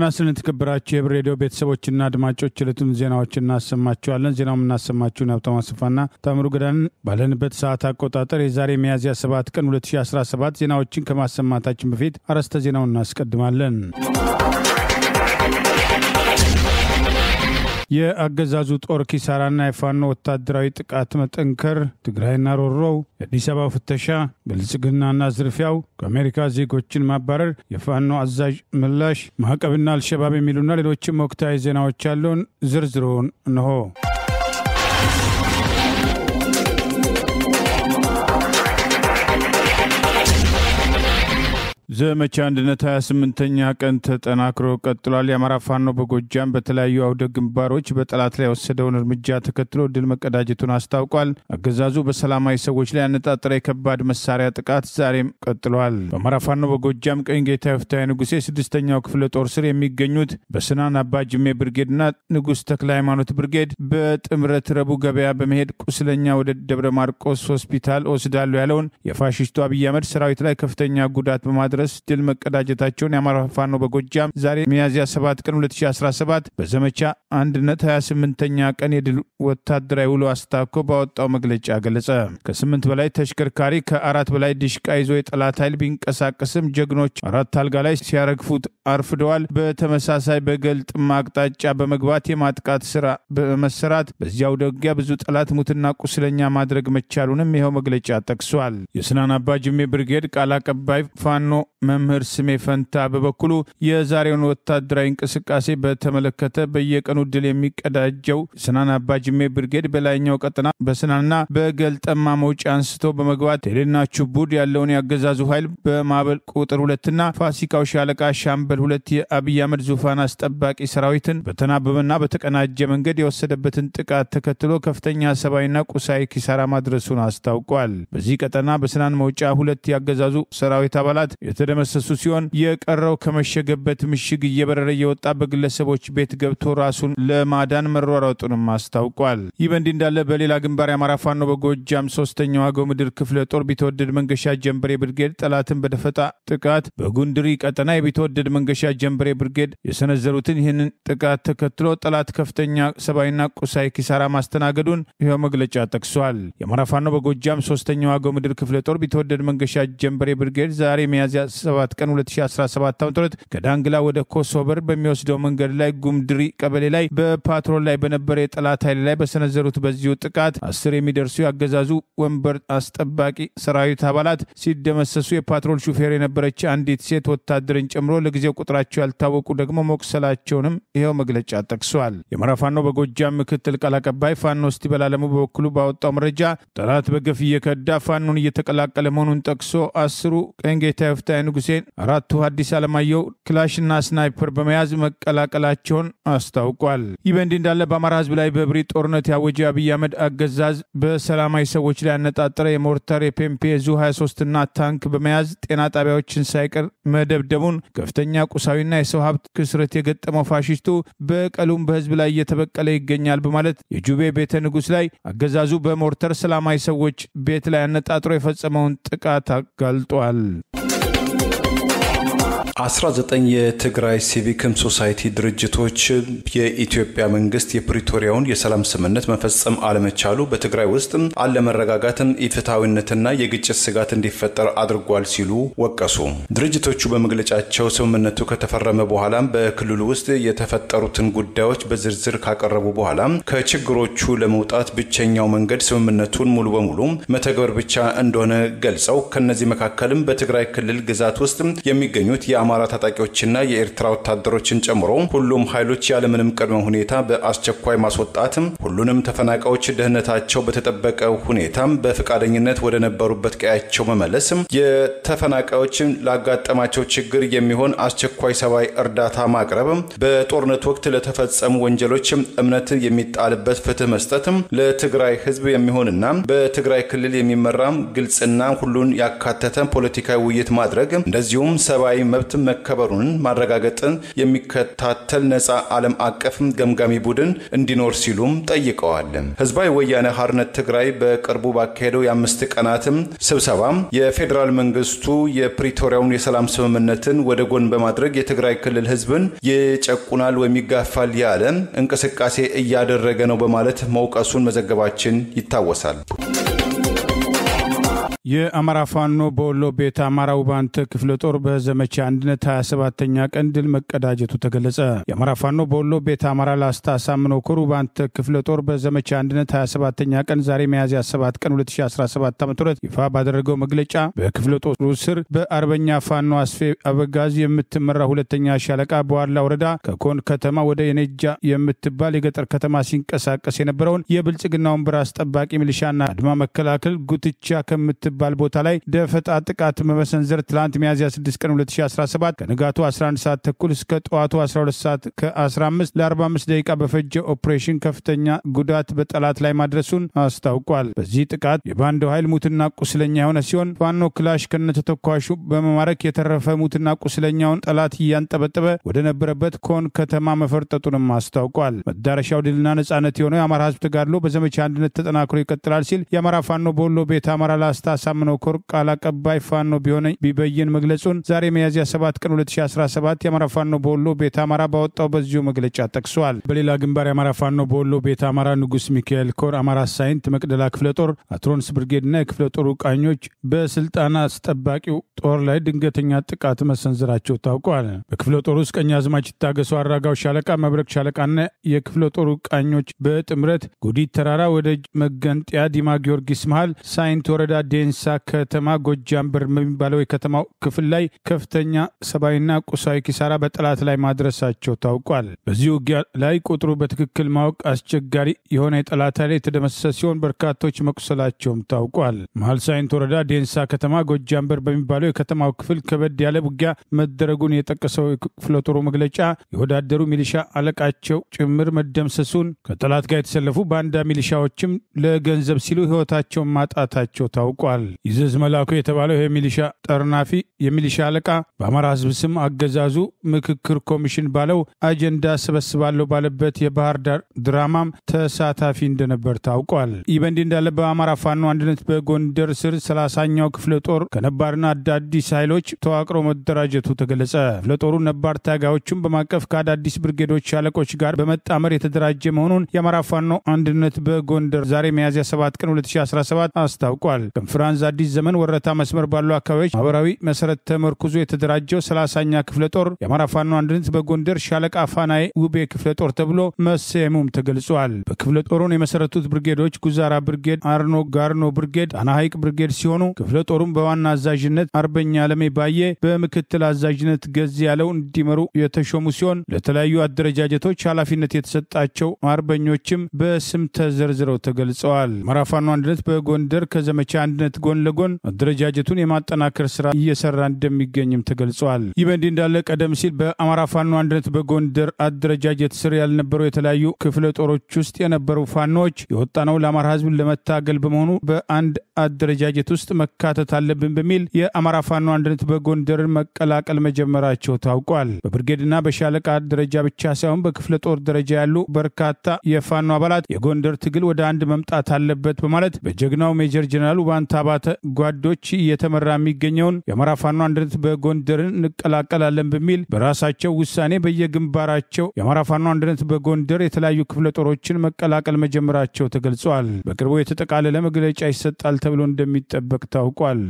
ተናስልን ተከብራችሁ የብሬዲዮ ቤተሰቦችና አድማጮች ለቱን ዜናዎችና አሰማችኋለን። ዜናውን እናሰማችሁ ሀብታሙ አስፋና ታምሩ ገዳን ባለንበት ሰዓት አቆጣጠር የዛሬ ሚያዝያ 7 ቀን 2017 ዜናዎችን ከማሰማታችን በፊት አርዕስተ ዜናውን እናስቀድማለን። የአገዛዙ ጦር ኪሳራና የፋኖ ወታደራዊ ጥቃት መጠንከር፣ ትግራይና ሮሮው፣ የአዲስ አበባ ፍተሻ፣ ብልጽግናና ዝርፊያው፣ ከአሜሪካ ዜጎችን ማባረር፣ የፋኖ አዛዥ ምላሽ፣ ማዕቀብና አልሸባብ የሚሉና ሌሎችም ወቅታዊ ዜናዎች ያሉን ዝርዝሩን እንሆ። ዘመቻ አንድነት 28ኛ ቀን ተጠናክሮ ቀጥሏል። የአማራ ፋኖ በጎጃም በተለያዩ አውደ ግንባሮች በጠላት ላይ ወሰደውን እርምጃ ተከትሎ ድል መቀዳጀቱን አስታውቋል። አገዛዙ በሰላማዊ ሰዎች ላይ ያነጣጠረ የከባድ መሳሪያ ጥቃት ዛሬም ቀጥሏል። በአማራ ፋኖ በጎጃም ቀኝ ጌታ የፍታዬ ንጉሴ 6ኛው ክፍለ ጦር ስር የሚገኙት በስናን አባ ጅሜ ብርጌድና ንጉስ ተክለ ሃይማኖት ብርጌድ በጥምረት ረቡዕ ገበያ በመሄድ ቁስለኛ ወደ ደብረ ማርቆስ ሆስፒታል ወስዳሉ ያለውን የፋሽስቱ አብይ አህመድ ሰራዊት ላይ ከፍተኛ ጉዳት በማድረስ ድል መቀዳጀታቸውን የአማራ ፋኖ በጎጃም ዛሬ ሚያዝያ 7 ቀን 2017 በዘመቻ አንድነት 28ኛ ቀን የድል ወታደራዊ ውሎ አስታኮ ባወጣው መግለጫ ገለጸ። ከ8 በላይ ተሽከርካሪ ከ4 በላይ ድሽቃ ይዞ የጠላት ኃይል ቢንቀሳቀስም ጀግኖች 4 አልጋ ላይ ሲያረግፉት አርፍደዋል። በተመሳሳይ በገልጥማ አቅጣጫ በመግባት የማጥቃት ስራ በመሰራት በዚያው ውጊያ ብዙ ጠላት ሙትና ቁስለኛ ማድረግ መቻሉንም ይኸው መግለጫ ጠቅሷል። የስናን አባ ጅሜ ብርጌድ ቃል አቀባይ ፋኖ መምህር ስሜ ፈንታ በበኩሉ የዛሬውን ወታደራዊ እንቅስቃሴ በተመለከተ በየቀኑ ድል የሚቀዳጀው ስናን አባ ጅሜ ብርጌድ በላይኛው ቀጠና በስናንና በገልጠማ መውጫ አንስቶ በመግባት ቴሌና ቹቡድ ያለውን ያገዛዙ ኃይል በማበል ቁጥር 2ና ፋሲካው ሻለቃ ሻምበል 2 የአብይ አህመድ ዙፋን አስጠባቂ ሰራዊትን በተናበበና በተቀናጀ መንገድ የወሰደበትን ጥቃት ተከትሎ ከፍተኛ ሰብአዊና ቁሳዊ ኪሳራ ማድረሱን አስታውቋል። በዚህ ቀጠና በስናን መውጫ 2 ያገዛዙ ሰራዊት አባላት የተደመሰሱ ሲሆን የቀረው ከመሸገበት ምሽግ እየበረረ እየወጣ በግለሰቦች ቤት ገብቶ ራሱን ለማዳን መሯሯጡንም አስታውቋል። ይህ በእንዲህ እንዳለ በሌላ ግንባር የአማራ ፋኖ በጎጃም 3ኛው አገው ምድር ክፍለ ጦር ቢተወደድ መንገሻ ጀንበሬ ብርጌድ ጠላትን በደፈጣ ጥቃት በጉንድሪ ቀጠና የቢተወደድ መንገሻ ጀንበሬ ብርጌድ የሰነዘሩትን ይህንን ጥቃት ተከትሎ ጠላት ከፍተኛ ሰብአዊና ቁሳዊ ኪሳራ ማስተናገዱን ይኸው መግለጫ ጠቅሷል። የአማራ ፋኖ በጎጃም 3ኛው አገው ምድር ክፍለ ጦር ቢተወደድ መንገሻ ጀንበሬ ብርጌድ ዛሬ ሚያዝያ 7 ቀን 2017 ዓ.ም ከዳንግላ ወደ ኮሶበር በሚወስደው መንገድ ላይ ጉምድሪ ቀበሌ ላይ በፓትሮል ላይ በነበረ የጠላት ኃይል ላይ በሰነዘሩት በዚሁ ጥቃት 10 የሚደርሱ ያገዛዙ ወንበር አስጠባቂ ሰራዊት አባላት ሲደመሰሱ የፓትሮል ሹፌር የነበረች አንዲት ሴት ወታደርን ጨምሮ ለጊዜው ቁጥራቸው ያልታወቁ ደግሞ መቁሰላቸውንም ይኸው መግለጫ ጠቅሷል። የአማራ ፋኖ በጎጃም ምክትል ቃል አቀባይ ፋኖ እስቲበል አለሙ በበኩሉ ባወጣው መረጃ ጠላት በገፍ እየከዳ ፋኖን እየተቀላቀለ መሆኑን ጠቅሶ 10 ቀኝ ጌታ የፍታዬ ንጉሴን 4 አዲስ አለማየሁ ክላሽና ስናይፐር በመያዝ መቀላቀላቸውን አስታውቋል። ይህ በእንዲህ እንዳለ በአማራ ህዝብ ላይ በብሪ ጦርነት ያወጀው አብይ አህመድ አገዛዝ በሰላማዊ ሰዎች ላይ ያነጣጠረ የሞርተር የፔምፔ ዙ 23ና ታንክ በመያዝ ጤና ጣቢያዎችን ሳይቀር መደብደቡን ከፍተኛ ቁሳዊና የሰው ሀብት ክስረት የገጠመው ፋሽስቱ በቀሉም በህዝብ ላይ እየተበቀለ ይገኛል በማለት የጁቤ ቤተ ንጉስ ላይ አገዛዙ በሞርተር ሰላማዊ ሰዎች ቤት ላይ ያነጣጥሮ የፈጸመውን ጥቃት አጋልጧል። 19 የትግራይ ሲቪክም ሶሳይቲ ድርጅቶች የኢትዮጵያ መንግስት የፕሪቶሪያውን የሰላም ስምምነት መፈጸም አለመቻሉ በትግራይ ውስጥ አለመረጋጋትን፣ ኢፍትሐዊነትና የግጭት ስጋት እንዲፈጠር አድርጓል ሲሉ ወቀሱ። ድርጅቶቹ በመግለጫቸው ስምምነቱ ከተፈረመ በኋላ በክልሉ ውስጥ የተፈጠሩትን ጉዳዮች በዝርዝር ካቀረቡ በኋላ ከችግሮቹ ለመውጣት ብቸኛው መንገድ ስምምነቱን ሙሉ በሙሉ መተግበር ብቻ እንደሆነ ገልጸው ከነዚህ መካከልም በትግራይ ክልል ግዛት ውስጥ የሚገኙት የአማራ ታጣቂዎችና የኤርትራ ወታደሮችን ጨምሮ ሁሉም ኃይሎች ያለምንም ቅድመ ሁኔታ በአስቸኳይ ማስወጣት፣ ሁሉንም ተፈናቃዮች ደህንነታቸው በተጠበቀ ሁኔታ በፍቃደኝነት ወደ ነበሩበት ቀያቸው መመለስ፣ የተፈናቃዮችን ላጋጠማቸው ችግር የሚሆን አስቸኳይ ሰብአዊ እርዳታ ማቅረብ፣ በጦርነት ወቅት ለተፈጸሙ ወንጀሎች እምነት የሚጣልበት ፍትህ መስጠት፣ ለትግራይ ህዝብ የሚሆንና በትግራይ ክልል የሚመራ ግልጽና ሁሉን ያካተተ ፖለቲካዊ ውይይት ማድረግ፣ እንደዚሁም ሰብአዊ መብት መብት መከበሩን ማረጋገጥን የሚከታተል ነፃ ዓለም አቀፍ ገምጋሚ ቡድን እንዲኖር ሲሉም ጠይቀዋል። ህዝባዊ ወያነ ሓርነት ትግራይ በቅርቡ ባካሄደው የ5 ቀናት ስብሰባ የፌደራል መንግስቱ የፕሪቶሪያውን የሰላም ስምምነትን ወደ ጎን በማድረግ የትግራይ ክልል ህዝብን የጨቁናል ወይም ይጋፋል ያለ እንቅስቃሴ እያደረገ ነው በማለት መውቀሱን መዘገባችን ይታወሳል። የአማራ ፋኖ በወሎ ቤተ አማራ ውባንተ ክፍለ ጦር በዘመቻ አንድነት 27ኛ ቀን ድል መቀዳጀቱ ተገለጸ። የአማራ ፋኖ በወሎ ቤተ አማራ ላስታ ሳምነው ኮር ውባንተ ክፍለ ጦር በዘመቻ አንድነት 27ኛ ቀን ዛሬ ሚያዝያ 7 ቀን 2017 ዓ.ም ይፋ ባደረገው መግለጫ በክፍለ ጦሩ ስር በአርበኛ ፋኖ አስፌ አበጋዝ የምትመራ ሁለተኛ ሻለቃ በዋላ ወረዳ ከኮን ከተማ ወደ የነጃ የምትባል የገጠር ከተማ ሲንቀሳቀስ የነበረውን የብልጽግናውን ብራስ ጠባቂ ሚሊሻና አድማ መከላከል ጉትቻ ከምት ባል ቦታ ላይ ደፈጣ ጥቃት መመሰንዘር ትላንት ሚያዝያ 6 ቀን 2017 ከንጋቱ 11 ሰዓት ተኩል እስከ ጠዋቱ 12 ሰዓት ከ15 ለ45 ደቂቃ በፈጀ ኦፕሬሽን ከፍተኛ ጉዳት በጠላት ላይ ማድረሱን አስታውቋል። በዚህ ጥቃት የባንዳው ኃይል ሙትና ቁስለኛ የሆነ ሲሆን ፋኖ ክላሽ ከነተተኳሹ በመማረክ የተረፈ ሙትና ቁስለኛውን ጠላት እያንጠበጠበ ወደ ነበረበት ኮን ከተማ መፈርጠጡንም አስታውቋል። መዳረሻው ድልና ነጻነት የሆነው የአማራ ህዝብ ተጋድሎ በዘመቻ አንድነት ተጠናክሮ ይቀጥላል ሲል የአማራ ፋኖ በወሎ ቤተ አማራ ላስታ ሳምነው ኮር ቃል አቀባይ ፋኖ ቢበይን መግለጹን ዛሬ ሚያዝያ 7 ቀን 2017 የአማራ ፋኖ በወሎ ቤተ አማራ ባወጣው በዚሁ መግለጫ ጠቅሷል። በሌላ ግንባር የአማራ ፋኖ በወሎ ቤተ አማራ ንጉስ ሚካኤል ኮር አማራ ሳይንት መቅደላ ክፍለ ጦር አትሮንስ ብርጌድና የክፍለ ጦሩ ቃኞች በስልጣን አስጠባቂው ጦር ላይ ድንገተኛ ጥቃት መሰንዘራቸው ታውቋል። በክፍለ ጦሩ ውስጥ ቀኛዝማች ይታገሱ አራጋው ሻለቃ፣ መብረቅ ሻለቃና የክፍለ ጦሩ ቃኞች በጥምረት ጉዲት ተራራ ወደ መገንጢያ ዲማ ጊዮርጊስ መሃል ሳይንት ወረዳ ዴንሳ ከተማ ጎጃም በር በሚባለው የከተማው ክፍል ላይ ከፍተኛ ሰብአዊና ቁሳዊ ኪሳራ በጠላት ላይ ማድረሳቸው ታውቋል። በዚህ ውጊያ ላይ ቁጥሩ በትክክል ማወቅ አስቸጋሪ የሆነ የጠላት ኃይል የተደመሰሰ ሲሆን በርካቶች መቁሰላቸውም ታውቋል። መሃል ሳይንት ወረዳ ዴንሳ ከተማ ጎጃም በር በሚባለው የከተማው ክፍል ከበድ ያለ ውጊያ መደረጉን የጠቀሰው የክፍለ ጦሩ መግለጫ የወዳደሩ ሚሊሻ አለቃቸው ጭምር መደምሰሱን ከጠላት ጋር የተሰለፉ ባንዳ ሚሊሻዎችም ለገንዘብ ሲሉ ህይወታቸውን ማጣታቸው ታውቋል። ይዘዝ መላኩ የተባለው የሚሊሻ ጠርናፊ የሚሊሻ አለቃ በአማራ ህዝብ ስም አገዛዙ ምክክር ኮሚሽን ባለው አጀንዳ ሰበስባለሁ ባለበት የባህር ዳር ድራማም ተሳታፊ እንደነበር ታውቋል። ይህ በእንዲህ እንዳለ በአማራ ፋኖ አንድነት በጎንደር ስር 30ኛው ክፍለ ጦር ከነባርና አዳዲስ ኃይሎች ተዋቅሮ መደራጀቱ ተገለጸ። ክፍለ ጦሩ ነባር ታጋዮቹን በማቀፍ ከአዳዲስ ብርጌዶች ሻለቆች ጋር በመጣመር የተደራጀ መሆኑን የአማራ ፋኖ አንድነት በጎንደር ዛሬ ሚያዝያ 7 ቀን 2017 አስታውቋል። ፍራንዝ አዲስ ዘመን ወረታ መስመር ባሉ አካባቢዎች ማህበራዊ መሰረት ተመርኩዞ የተደራጀው 30ኛ ክፍለ ጦር የአማራ ፋኖ አንድነት በጎንደር ሻለቃ ፋናይ ውቤ ክፍለ ጦር ተብሎ መሰየሙም ተገልጿል። በክፍለ ጦሩን የመሰረቱት ብርጌዶች ጉዛራ ብርጌድ፣ አርኖ ጋርኖ ብርጌድ፣ ጣና ሐይቅ ብርጌድ ሲሆኑ ክፍለ ጦሩን በዋና አዛዥነት አርበኛ አለሜ ባየ በምክትል አዛዥነት ገዝ ያለው እንዲመሩ የተሾሙ ሲሆን ለተለያዩ አደረጃጀቶች ኃላፊነት የተሰጣቸው አርበኞችም በስም ተዘርዝረው ተገልጸዋል። አማራ ፋኖ አንድነት በጎንደር ከዘመቻ አንድነት ጎን ለጎን አደረጃጀቱን የማጠናከር ስራ እየሰራ እንደሚገኝም ተገልጿል። ይህ በእንዲህ እንዳለ ቀደም ሲል በአማራ ፋኖ አንድነት በጎንደር አደረጃጀት ስር ያልነበሩ የተለያዩ ክፍለ ጦሮች ውስጥ የነበሩ ፋኖች የወጣነው ለአማራ ህዝብ ለመታገል በመሆኑ በአንድ አደረጃጀት ውስጥ መካተት አለብን በሚል የአማራ ፋኖ አንድነት በጎንደርን መቀላቀል መጀመራቸው ታውቋል። በብርጌድና በሻለቃ ደረጃ ብቻ ሳይሆን በክፍለ ጦር ደረጃ ያሉ በርካታ የፋኖ አባላት የጎንደር ትግል ወደ አንድ መምጣት አለበት በማለት በጀግናው ሜጀር ጀነራል ውባንተ አባተ ጓዶች እየተመራ የሚገኘውን የአማራ ፋኖ አንድነት በጎንደርን እንቀላቀላለን በሚል በራሳቸው ውሳኔ በየግንባራቸው የአማራ ፋኖ አንድነት በጎንደር የተለያዩ ክፍለ ጦሮችን መቀላቀል መጀመራቸው ተገልጿል። በቅርቡ የተጠቃለለ መግለጫ ይሰጣል ተብሎ እንደሚጠበቅ ታውቋል።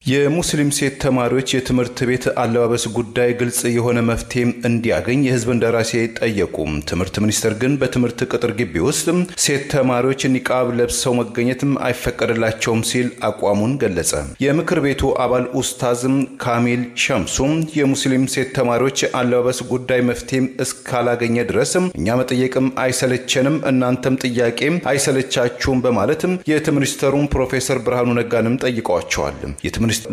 የሙስሊም ሴት ተማሪዎች የትምህርት ቤት አለባበስ ጉዳይ ግልጽ የሆነ መፍትሄ እንዲያገኝ የህዝብ እንደራሴ ጠየቁ። ትምህርት ሚኒስቴር ግን በትምህርት ቅጥር ግቢ ውስጥ ሴት ተማሪዎች ኒቃብ ለብሰው መገኘት አይፈቀድላቸውም ሲል አቋሙን ገለጸ። የምክር ቤቱ አባል ኡስታዝ ካሚል ሸምሱ የሙስሊም ሴት ተማሪዎች አለባበስ ጉዳይ መፍትሄ እስካላገኘ ድረስ እኛ መጠየቅም አይሰለቸንም፣ እናንተም ጥያቄ አይሰለቻችሁም በማለት የትምህርት ሚኒስቴሩን ፕሮፌሰር ብርሃኑ ነጋንም ጠይቀዋቸዋል።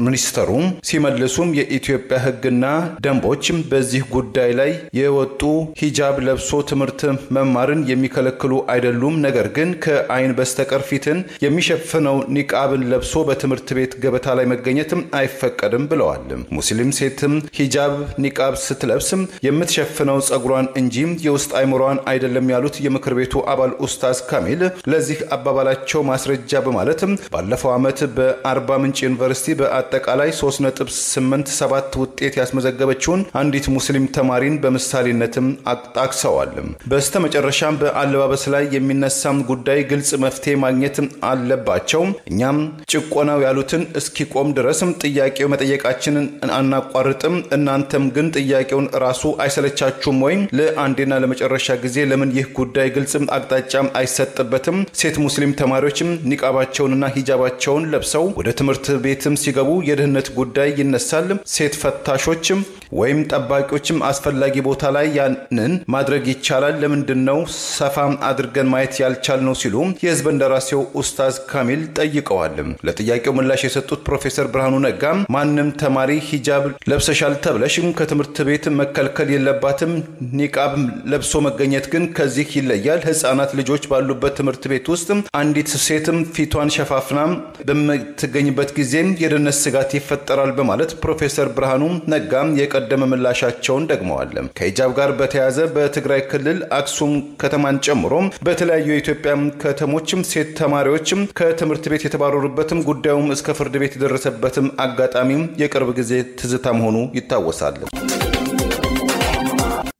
ሚኒስተሩ ሲመልሱም የኢትዮጵያ ሕግና ደንቦች በዚህ ጉዳይ ላይ የወጡ ሂጃብ ለብሶ ትምህርት መማርን የሚከለክሉ አይደሉም። ነገር ግን ከአይን በስተቀር ፊትን የሚሸፍነው ኒቃብን ለብሶ በትምህርት ቤት ገበታ ላይ መገኘት አይፈቀድም ብለዋል። ሙስሊም ሴትም ሂጃብ ኒቃብ ስትለብስ የምትሸፍነው ጸጉሯን እንጂ የውስጥ አይምሯን አይደለም ያሉት የምክር ቤቱ አባል ኡስታዝ ካሚል ለዚህ አባባላቸው ማስረጃ በማለት ባለፈው ዓመት በአርባ ምንጭ ዩኒቨርሲቲ በአጠቃላይ 3.87 ውጤት ያስመዘገበችውን አንዲት ሙስሊም ተማሪን በምሳሌነትም አጣቅሰዋል። በስተመጨረሻም በአለባበስ ላይ የሚነሳም ጉዳይ ግልጽ መፍትሄ ማግኘት አለባቸው። እኛም ጭቆናው ያሉትን እስኪቆም ድረስም ጥያቄው መጠየቃችንን አናቋርጥም። እናንተም ግን ጥያቄውን ራሱ አይሰለቻችሁም ወይ? ለአንዴና ለመጨረሻ ጊዜ ለምን ይህ ጉዳይ ግልጽ አቅጣጫ አይሰጥበትም? ሴት ሙስሊም ተማሪዎችም ኒቃባቸውንና ሂጃባቸውን ለብሰው ወደ ትምህርት ቤትም ሲገቡ የደህንነት ጉዳይ ይነሳል። ሴት ፈታሾችም ወይም ጠባቂዎችም አስፈላጊ ቦታ ላይ ያንን ማድረግ ይቻላል። ለምንድነው ሰፋም አድርገን ማየት ያልቻልነው ሲሉ የህዝብ እንደራሴው ኡስታዝ ካሚል ጠይቀዋል። ለጥያቄው ምላሽ የሰጡት ፕሮፌሰር ብርሃኑ ነጋ ማንም ተማሪ ሂጃብ ለብሰሻል ተብለሽም ከትምህርት ቤት መከልከል የለባትም። ኒቃብ ለብሶ መገኘት ግን ከዚህ ይለያል። ህፃናት ልጆች ባሉበት ትምህርት ቤት ውስጥ አንዲት ሴትም ፊቷን ሸፋፍና በምትገኝበት ጊዜ የደህንነት ስጋት ይፈጠራል በማለት ፕሮፌሰር ብርሃኑ ነጋ የቀደመ ምላሻቸውን ደግመዋል። ከሂጃብ ጋር በተያያዘ በትግራይ ክልል አክሱም ከተማን ጨምሮ በተለያዩ የኢትዮጵያ ከተሞችም ሴት ተማሪዎችም ከትምህርት ቤት የተባረሩበትም ጉዳዩም እስከ ፍርድ ቤት የደረሰበትም አጋጣሚ የቅርብ ጊዜ ትዝታ መሆኑ ይታወሳል።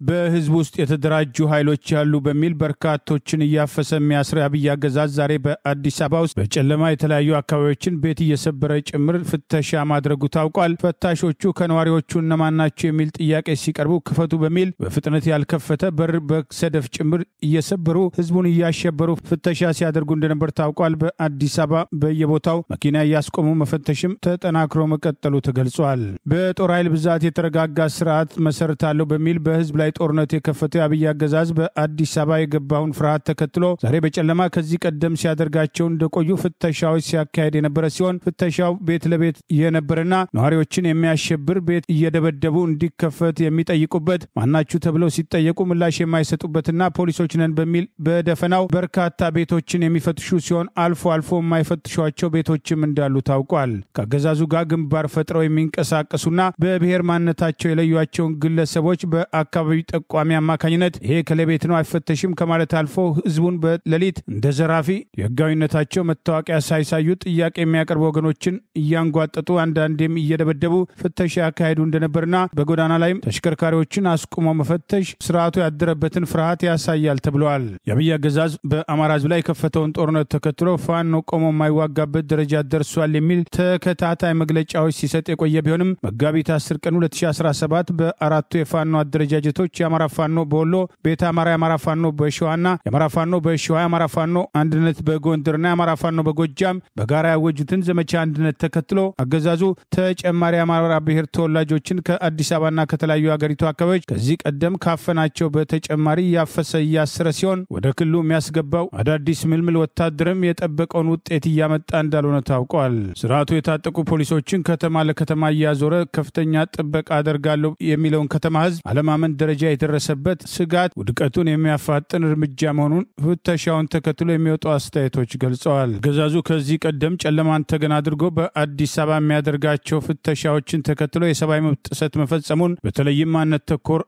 በህዝብ ውስጥ የተደራጁ ኃይሎች ያሉ በሚል በርካቶችን እያፈሰ የሚያስር አብይ አገዛዝ ዛሬ በአዲስ አበባ ውስጥ በጨለማ የተለያዩ አካባቢዎችን ቤት እየሰበረ ጭምር ፍተሻ ማድረጉ ታውቋል። ፈታሾቹ ከነዋሪዎቹ እነማን ናቸው የሚል ጥያቄ ሲቀርቡ ክፈቱ በሚል በፍጥነት ያልከፈተ በር በሰደፍ ጭምር እየሰበሩ ህዝቡን እያሸበሩ ፍተሻ ሲያደርጉ እንደነበር ታውቋል። በአዲስ አበባ በየቦታው መኪና እያስቆሙ መፈተሽም ተጠናክሮ መቀጠሉ ተገልጿል። በጦር ኃይል ብዛት የተረጋጋ ስርዓት መሰረታለሁ በሚል በህዝብ ላይ ጦርነት የከፈተው አብይ አገዛዝ በአዲስ አበባ የገባውን ፍርሃት ተከትሎ ዛሬ በጨለማ ከዚህ ቀደም ሲያደርጋቸው እንደቆዩ ፍተሻዎች ሲያካሄድ የነበረ ሲሆን ፍተሻው ቤት ለቤት የነበረና ነዋሪዎችን የሚያሸብር ቤት እየደበደቡ እንዲከፈት የሚጠይቁበት ማናችሁ ተብለው ሲጠየቁ ምላሽ የማይሰጡበትና ፖሊሶች ነን በሚል በደፈናው በርካታ ቤቶችን የሚፈትሹ ሲሆን አልፎ አልፎ የማይፈትሿቸው ቤቶችም እንዳሉ ታውቋል። ከአገዛዙ ጋር ግንባር ፈጥረው የሚንቀሳቀሱና በብሔር ማንነታቸው የለዩዋቸውን ግለሰቦች በአካባቢ ጠቋሚ አማካኝነት ይሄ ከለቤት ነው አይፈተሽም ከማለት አልፎ ህዝቡን በሌሊት እንደ ዘራፊ የህጋዊነታቸው መታወቂያ ሳይሳዩ ጥያቄ የሚያቀርቡ ወገኖችን እያንጓጠጡ አንዳንዴም እየደበደቡ ፍተሻ ያካሄዱ እንደነበርና በጎዳና ላይም ተሽከርካሪዎችን አስቆሞ መፈተሽ ስርዓቱ ያደረበትን ፍርሃት ያሳያል ተብሏል። የአብይ አገዛዝ በአማራ ህዝብ ላይ የከፈተውን ጦርነት ተከትሎ ፋኖ ቆሞ የማይዋጋበት ደረጃ ደርሷል የሚል ተከታታይ መግለጫዎች ሲሰጥ የቆየ ቢሆንም መጋቢት 10 ቀን 2017 በአራቱ የፋኖ አደረጃጀቶች የአማራ ፋኖ በወሎ ቤተ አማራ፣ የአማራ ፋኖ በሸዋና የአማራ ፋኖ በሸዋ፣ የአማራ ፋኖ አንድነት በጎንደርና የአማራ ፋኖ በጎጃም በጋራ ያወጁትን ዘመቻ አንድነት ተከትሎ አገዛዙ ተጨማሪ የአማራ ብሔር ተወላጆችን ከአዲስ አበባና ከተለያዩ ሀገሪቱ አካባቢዎች ከዚህ ቀደም ካፈናቸው በተጨማሪ ያፈሰ እያሰረ ሲሆን ወደ ክልሉ የሚያስገባው አዳዲስ ምልምል ወታደርም የጠበቀውን ውጤት እያመጣ እንዳልሆነ ታውቋል። ስርዓቱ የታጠቁ ፖሊሶችን ከተማ ለከተማ እያዞረ ከፍተኛ ጥበቃ አደርጋለሁ የሚለውን ከተማ ህዝብ አለማመን ደረጃ የተደረሰበት ስጋት ውድቀቱን የሚያፋጥን እርምጃ መሆኑን ፍተሻውን ተከትሎ የሚወጡ አስተያየቶች ገልጸዋል። አገዛዙ ከዚህ ቀደም ጨለማን ተገን አድርጎ በአዲስ አበባ የሚያደርጋቸው ፍተሻዎችን ተከትሎ የሰብአዊ መብት ጥሰት መፈጸሙን በተለይም ማንነት ተኮር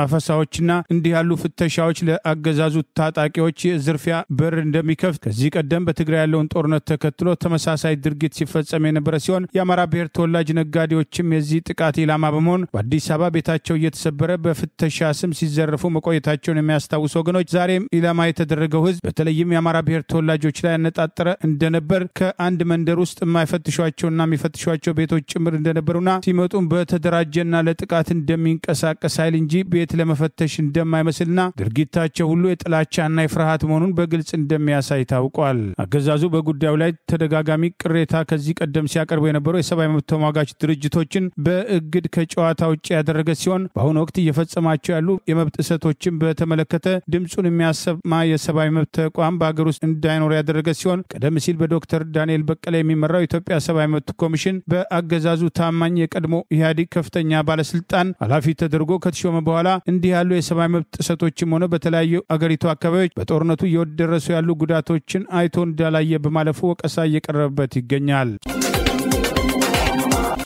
አፈሳዎችና እንዲህ ያሉ ፍተሻዎች ለአገዛዙ ታጣቂዎች የዝርፊያ በር እንደሚከፍት ከዚህ ቀደም በትግራይ ያለውን ጦርነት ተከትሎ ተመሳሳይ ድርጊት ሲፈጸም የነበረ ሲሆን የአማራ ብሔር ተወላጅ ነጋዴዎችም የዚህ ጥቃት ኢላማ በመሆን በአዲስ አበባ ቤታቸው እየተሰበረ በፍተሻ ስም ሲዘረፉ መቆየታቸውን የሚያስታውሱ ወገኖች ዛሬም ኢላማ የተደረገው ህዝብ በተለይም የአማራ ብሔር ተወላጆች ላይ ያነጣጠረ እንደነበር ከአንድ መንደር ውስጥ የማይፈትሿቸውና የሚፈትሿቸው ቤቶች ጭምር እንደነበሩና ሲመጡም በተደራጀና ለጥቃት እንደሚንቀሳቀስ ኃይል እንጂ ቤት ለመፈተሽ እንደማይመስልና ድርጊታቸው ሁሉ የጥላቻና የፍርሃት መሆኑን በግልጽ እንደሚያሳይ ታውቋል። አገዛዙ በጉዳዩ ላይ ተደጋጋሚ ቅሬታ ከዚህ ቀደም ሲያቀርቡ የነበሩ የሰብአዊ መብት ተሟጋች ድርጅቶችን በእግድ ከጨዋታ ውጭ ያደረገ ሲሆን በአሁኑ ወቅት እየፈጸማቸው ያሉ የመብት ጥሰቶችን በተመለከተ ድምጹን የሚያሰማ የሰብአዊ መብት ተቋም በአገር ውስጥ እንዳይኖር ያደረገ ሲሆን ቀደም ሲል በዶክተር ዳንኤል በቀለ የሚመራው የኢትዮጵያ ሰብአዊ መብት ኮሚሽን በአገዛዙ ታማኝ የቀድሞ ኢህአዴግ ከፍተኛ ባለስልጣን ኃላፊ ተደርጎ ከተሾመ በኋላ እንዲህ ያሉ የሰብአዊ መብት ጥሰቶችም ሆነ በተለያዩ አገሪቱ አካባቢዎች በጦርነቱ እየደረሱ ያሉ ጉዳቶችን አይቶ እንዳላየ በማለፉ ወቀሳ እየቀረበበት ይገኛል።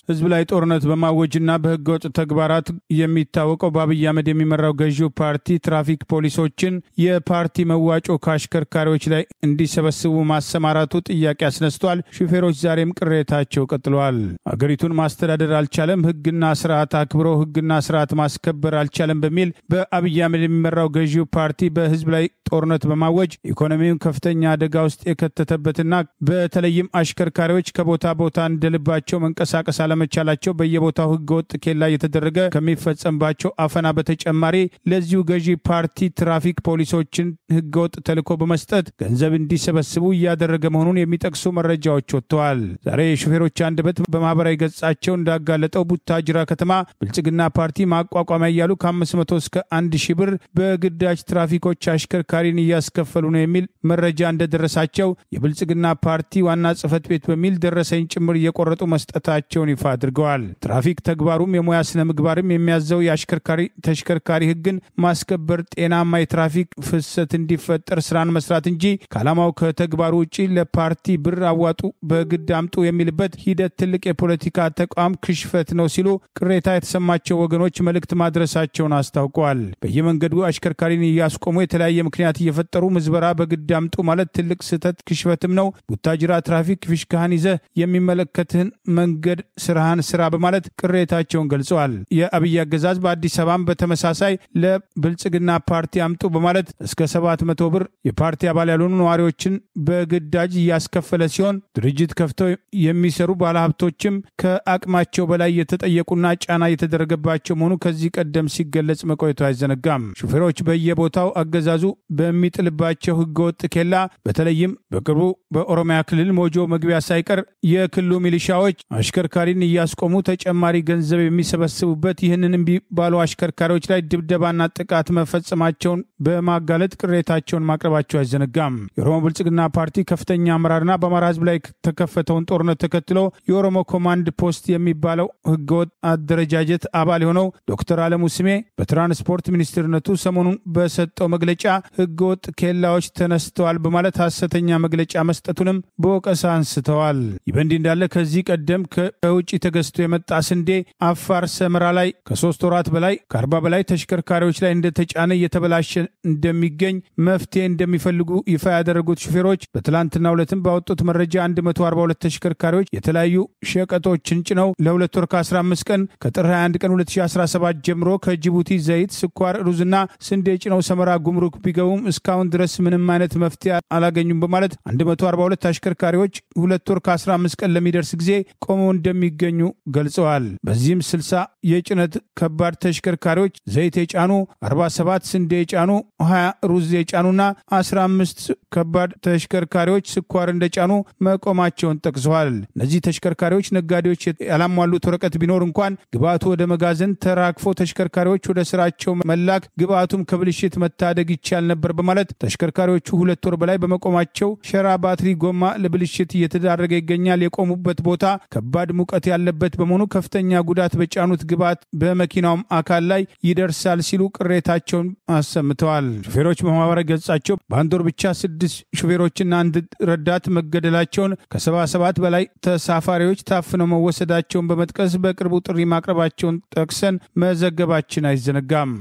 ህዝብ ላይ ጦርነት በማወጅና በህገወጥ ተግባራት የሚታወቀው በአብይ አህመድ የሚመራው ገዢው ፓርቲ ትራፊክ ፖሊሶችን የፓርቲ መዋጮ ከአሽከርካሪዎች ላይ እንዲሰበስቡ ማሰማራቱ ጥያቄ አስነስቷል። ሹፌሮች ዛሬም ቅሬታቸው ቀጥለዋል። አገሪቱን ማስተዳደር አልቻለም፣ ህግና ስርዓት አክብሮ ህግና ስርዓት ማስከበር አልቻለም በሚል በአብይ አህመድ የሚመራው ገዢው ፓርቲ በህዝብ ላይ ጦርነት በማወጅ ኢኮኖሚውን ከፍተኛ አደጋ ውስጥ የከተተበትና በተለይም አሽከርካሪዎች ከቦታ ቦታ እንደልባቸው መንቀሳቀስ አለመቻላቸው በየቦታው ህገወጥ ኬላ እየተደረገ ከሚፈጸምባቸው አፈና በተጨማሪ ለዚሁ ገዢ ፓርቲ ትራፊክ ፖሊሶችን ህገወጥ ተልዕኮ በመስጠት ገንዘብ እንዲሰበስቡ እያደረገ መሆኑን የሚጠቅሱ መረጃዎች ወጥተዋል። ዛሬ የሹፌሮች አንደበት በማህበራዊ ገጻቸው እንዳጋለጠው ቡታጅራ ከተማ ብልጽግና ፓርቲ ማቋቋሚያ እያሉ ከ500 እስከ 1000 ብር በግዳጅ ትራፊኮች አሽከርካሪን እያስከፈሉ ነው የሚል መረጃ እንደደረሳቸው የብልጽግና ፓርቲ ዋና ጽህፈት ቤት በሚል ደረሰኝ ጭምር እየቆረጡ መስጠታቸውን ይፋ አድርገዋል። ትራፊክ ተግባሩም የሙያ ስነ ምግባርም የሚያዘው የአሽከርካሪ ተሽከርካሪ ህግን ማስከበር፣ ጤናማ የትራፊክ ፍሰት እንዲፈጠር ስራን መስራት እንጂ ከዓላማው ከተግባሩ ውጪ ለፓርቲ ብር አዋጡ በግድ አምጡ የሚልበት ሂደት ትልቅ የፖለቲካ ተቋም ክሽፈት ነው ሲሉ ቅሬታ የተሰማቸው ወገኖች መልእክት ማድረሳቸውን አስታውቀዋል። በየመንገዱ አሽከርካሪን እያስቆሙ የተለያየ ምክንያት እየፈጠሩ ምዝበራ በግድ አምጡ ማለት ትልቅ ስህተት ክሽፈትም ነው። ቡታጅራ ትራፊክ ፊሽካህን ይዘህ የሚመለከትህን መንገድ ስራህን ስራ በማለት ቅሬታቸውን ገልጸዋል። የአብይ አገዛዝ በአዲስ አበባም በተመሳሳይ ለብልጽግና ፓርቲ አምጡ በማለት እስከ 700 ብር የፓርቲ አባል ያልሆኑ ነዋሪዎችን በግዳጅ እያስከፈለ ሲሆን ድርጅት ከፍተው የሚሰሩ ባለሀብቶችም ከአቅማቸው በላይ የተጠየቁና ጫና የተደረገባቸው መሆኑ ከዚህ ቀደም ሲገለጽ መቆየቱ አይዘነጋም። ሹፌሮች በየቦታው አገዛዙ በሚጥልባቸው ህገወጥ ኬላ በተለይም በቅርቡ በኦሮሚያ ክልል ሞጆ መግቢያ ሳይቀር የክልሉ ሚሊሻዎች አሽከርካሪን እያስቆሙ ተጨማሪ ገንዘብ የሚሰበስቡበት ይህንን እምቢ ባሉ አሽከርካሪዎች ላይ ድብደባና ጥቃት መፈጸማቸውን በማጋለጥ ቅሬታቸውን ማቅረባቸው አይዘነጋም። የኦሮሞ ብልጽግና ፓርቲ ከፍተኛ አመራርና በአማራ ህዝብ ላይ ተከፈተውን ጦርነት ተከትሎ የኦሮሞ ኮማንድ ፖስት የሚባለው ህገወጥ አደረጃጀት አባል የሆነው ዶክተር አለሙ ስሜ በትራንስፖርት ሚኒስትርነቱ ሰሞኑን በሰጠው መግለጫ ህገወጥ ኬላዎች ተነስተዋል በማለት ሐሰተኛ መግለጫ መስጠቱንም በወቀሳ አንስተዋል። ይህ በእንዲህ እንዳለ ከዚህ ቀደም ከውጭ ተገዝቶ የመጣ ስንዴ አፋር ሰመራ ላይ ከ3 ወራት በላይ ከ40 በላይ ተሽከርካሪዎች ላይ እንደተጫነ እየተበላሸ እንደሚገኝ መፍትሄ እንደሚፈልጉ ይፋ ያደረጉት ሹፌሮች በትላንትናው ዕለትም ባወጡት መረጃ 142 ተሽከርካሪዎች የተለያዩ ሸቀጦችን ጭነው ለ2 ወር ከ15 ቀን ከጥር 21 ቀን 2017 ጀምሮ ከጅቡቲ ዘይት፣ ስኳር፣ ሩዝና ስንዴ ጭነው ሰመራ ጉምሩክ ቢገቡም እስካሁን ድረስ ምንም አይነት መፍትሄ አላገኙም በማለት 142 ተሽከርካሪዎች 2 ወር ከ15 ቀን ለሚደርስ ጊዜ ቆመው እንደሚገኙ ገልጸዋል። በዚህም 60 የጭነት ከባድ ተሽከርካሪዎች ዘይት የጫኑ፣ 47 ስንዴ የጫኑ፣ 20 ሩዝ የጫኑና 15 ከባድ ተሽከርካሪዎች ስኳር እንደጫኑ መቆማቸውን ጠቅሰዋል። እነዚህ ተሽከርካሪዎች ነጋዴዎች ያላሟሉት ወረቀት ቢኖር እንኳን ግብአቱ ወደ መጋዘን ተራክፎ ተሽከርካሪዎች ወደ ስራቸው መላክ ግብአቱም ከብልሽት መታደግ ይቻል ነበር በማለት ተሽከርካሪዎቹ 2 ወር በላይ በመቆማቸው ሸራ፣ ባትሪ፣ ጎማ ለብልሽት እየተዳረገ ይገኛል። የቆሙበት ቦታ ከባድ ሙቀት ያለበት በመሆኑ ከፍተኛ ጉዳት በጫኑት ግብአት በመኪናውም አካል ላይ ይደርሳል ሲሉ ቅሬታቸውን አሰምተዋል። ሹፌሮች በማህበራዊ ገጻቸው በአንድ ወር ብቻ 6 ሹፌሮችና 1 ረዳት መገደላቸውን፣ ከ77 በላይ ተሳፋሪዎች ታፍነው መወሰዳቸውን በመጥቀስ በቅርቡ ጥሪ ማቅረባቸውን ጠቅሰን መዘገባችን አይዘነጋም።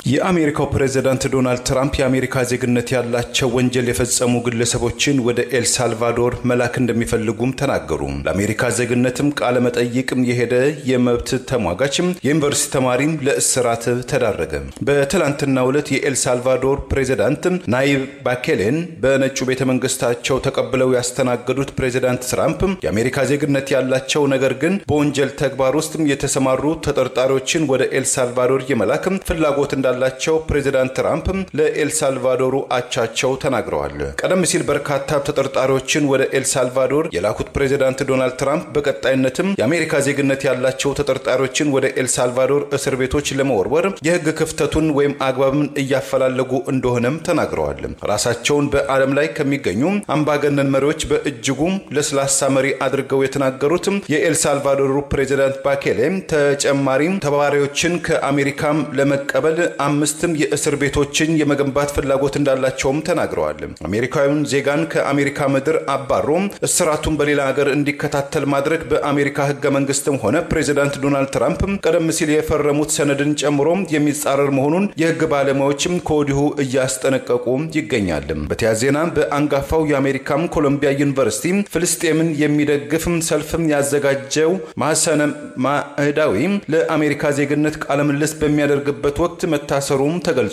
የአሜሪካው ፕሬዝዳንት ዶናልድ ትራምፕ የአሜሪካ ዜግነት ያላቸው ወንጀል የፈጸሙ ግለሰቦችን ወደ ኤል ሳልቫዶር መላክ እንደሚፈልጉም ተናገሩ። ለአሜሪካ ዜግነትም ቃለ መጠይቅም የሄደ የመብት ተሟጋችም የዩኒቨርሲቲ ተማሪም ለእስራት ተዳረገ። በትላንትናው ዕለት የኤል ሳልቫዶር ፕሬዝዳንት ናይብ ባኬሌን በነጩ ቤተ መንግስታቸው ተቀብለው ያስተናገዱት ፕሬዝዳንት ትራምፕ የአሜሪካ ዜግነት ያላቸው ነገር ግን በወንጀል ተግባር ውስጥ የተሰማሩ ተጠርጣሪዎችን ወደ ኤል ሳልቫዶር የመላክ ፍላጎት እንዳላቸው ፕሬዚዳንት ትራምፕ ለኤልሳልቫዶሩ አቻቸው ተናግረዋል። ቀደም ሲል በርካታ ተጠርጣሪዎችን ወደ ኤልሳልቫዶር የላኩት ፕሬዚዳንት ዶናልድ ትራምፕ በቀጣይነትም የአሜሪካ ዜግነት ያላቸው ተጠርጣሪዎችን ወደ ኤልሳልቫዶር እስር ቤቶች ለመወርወር የህግ ክፍተቱን ወይም አግባብን እያፈላለጉ እንደሆነም ተናግረዋል። ራሳቸውን በዓለም ላይ ከሚገኙ አምባገነን መሪዎች በእጅጉ ለስላሳ መሪ አድርገው የተናገሩት የኤልሳልቫዶሩ ፕሬዚዳንት ባኬሌ ተጨማሪም ተባባሪዎችን ከአሜሪካም ለመቀበል 5 የእስር ቤቶችን የመገንባት ፍላጎት እንዳላቸውም ተናግረዋል። አሜሪካዊውን ዜጋን ከአሜሪካ ምድር አባሮ እስራቱን በሌላ ሀገር እንዲከታተል ማድረግ በአሜሪካ ህገ መንግስትም ሆነ ፕሬዚዳንት ዶናልድ ትራምፕ ቀደም ሲል የፈረሙት ሰነድን ጨምሮ የሚጻረር መሆኑን የህግ ባለሙያዎችም ከወዲሁ እያስጠነቀቁ ይገኛል። በተያያዘ ዜና በአንጋፋው የአሜሪካም ኮሎምቢያ ዩኒቨርሲቲ ፍልስጤምን የሚደግፍ ሰልፍም ያዘጋጀው ማህሰነ ማህዳዊ ለአሜሪካ ዜግነት ቃለ ምልልስ በሚያደርግበት ወቅት መታሰሩም ተገልጿል።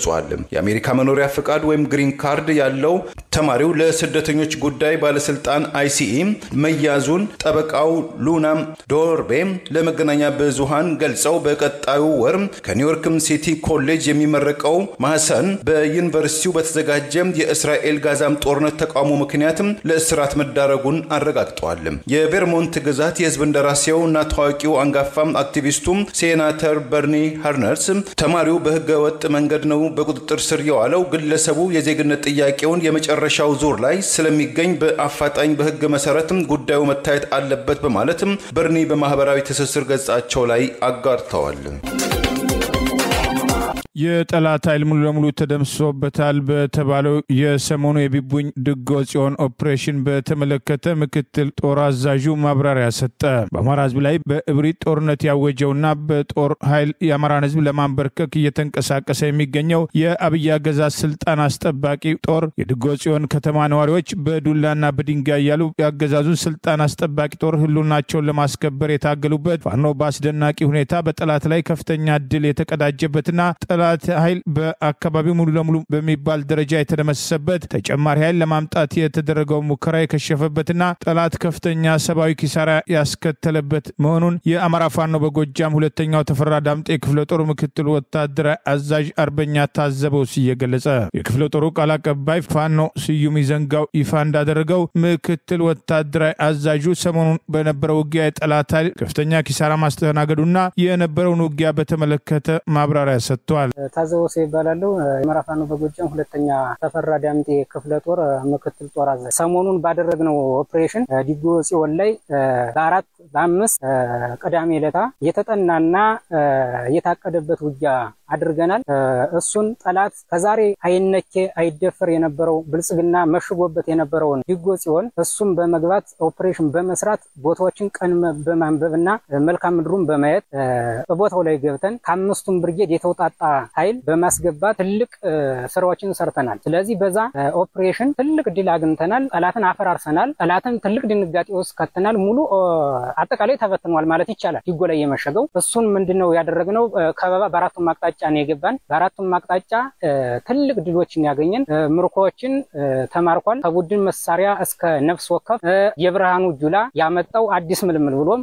የአሜሪካ መኖሪያ ፍቃድ ወይም ግሪን ካርድ ያለው ተማሪው ለስደተኞች ጉዳይ ባለስልጣን ICE መያዙን ጠበቃው ሉና ዶርቤ ለመገናኛ ብዙሃን ገልጸው በቀጣዩ ወር ከኒውዮርክ ሲቲ ኮሌጅ የሚመረቀው ማህሰን በዩኒቨርሲቲው በተዘጋጀ የእስራኤል ጋዛም ጦርነት ተቃውሞ ምክንያት ለእስራት መዳረጉን አረጋግጠዋል። የቬርሞንት ግዛት የህዝብ እንደራሴውና ታዋቂው አንጋፋም አክቲቪስቱ ሴናተር በርኒ ሃርነርስ ተማሪው በህገ ወጥ መንገድ ነው በቁጥጥር ስር የዋለው፣ ግለሰቡ የዜግነት ጥያቄውን የመጨረሻው ዙር ላይ ስለሚገኝ በአፋጣኝ በህግ መሰረት ጉዳዩ መታየት አለበት በማለት በርኒ በማህበራዊ ትስስር ገጻቸው ላይ አጋርተዋል። የጠላት ኃይል ሙሉ ለሙሉ ተደምስሶበታል በተባለው የሰሞኑ የቢቡኝ ድጎጽዮን ኦፕሬሽን በተመለከተ ምክትል ጦር አዛዡ ማብራሪያ ሰጠ። በአማራ ህዝብ ላይ በእብሪት ጦርነት ያወጀውና በጦር ኃይል የአማራን ህዝብ ለማንበርከክ እየተንቀሳቀሰ የሚገኘው የአብይ አገዛዝ ስልጣን አስጠባቂ ጦር የድጎጽዮን ከተማ ነዋሪዎች በዱላና በድንጋይ ያሉ ያገዛዙን ስልጣን አስጠባቂ ጦር ህልውናቸውን ለማስከበር የታገሉበት ፋኖ በአስደናቂ ሁኔታ በጠላት ላይ ከፍተኛ ድል የተቀዳጀበትና ጠላት ኃይል በአካባቢው ሙሉ ለሙሉ በሚባል ደረጃ የተደመሰሰበት ተጨማሪ ኃይል ለማምጣት የተደረገው ሙከራ የከሸፈበትና ጠላት ከፍተኛ ሰብአዊ ኪሳራ ያስከተለበት መሆኑን የአማራ ፋኖ በጎጃም ሁለተኛው ተፈራ ዳምጤ ክፍለ ጦር ምክትል ወታደራዊ አዛዥ አርበኛ ታዘበው ሲገለጸ የክፍለ ጦሩ ቃል አቀባይ ፋኖ ስዩም ይዘንጋው ይፋ እንዳደረገው ምክትል ወታደራዊ አዛዡ ሰሞኑን በነበረው ውጊያ የጠላት ኃይል ከፍተኛ ኪሳራ ማስተናገዱና የነበረውን ውጊያ በተመለከተ ማብራሪያ ሰጥቷል። ታዘበው ይባላል። አማራ ፋኖ በጎጃም ሁለተኛ ተፈራ ዳምጤ ክፍለ ጦር ምክትል ጦር አዛዥ ሰሞኑን ባደረግነው ኦፕሬሽን ዲጎጽዮን ላይ በ4 በ5 ቅዳሜ ዕለት የተጠናና የታቀደበት ውጊያ አድርገናል። እሱን ጠላት ከዛሬ አይነኬ አይደፈር የነበረው ብልጽግና መሽጎበት የነበረውን ዲጎጽዮን እሱም በመግባት ኦፕሬሽን በመስራት ቦታዎችን ቀን በማንበብና መልካም ምድሩን በማየት ቦታው ላይ ገብተን ከአምስቱም ብርጌድ የተውጣጣ ኃይል በማስገባት ትልቅ ስራዎችን ሰርተናል። ስለዚህ በዛ ኦፕሬሽን ትልቅ ድል አግኝተናል። ጠላትን አፈራርሰናል። ጠላትን ትልቅ ድንጋጤ ውስጥ ከተናል። ሙሉ አጠቃላይ ተበትኗል ማለት ይቻላል። ዲጎ ላይ የመሸገው እሱን ምንድነው ያደረግነው? ከበባ በአራቱም አቅጣጫ ነው የገባን። በአራቱም አቅጣጫ ትልቅ ድሎችን ያገኘን፣ ምርኮችን ተማርኳል። ከቡድን መሳሪያ እስከ ነፍስ ወከፍ የብርሃኑ ጁላ ያመጣው አዲስ ምልምል ብሎም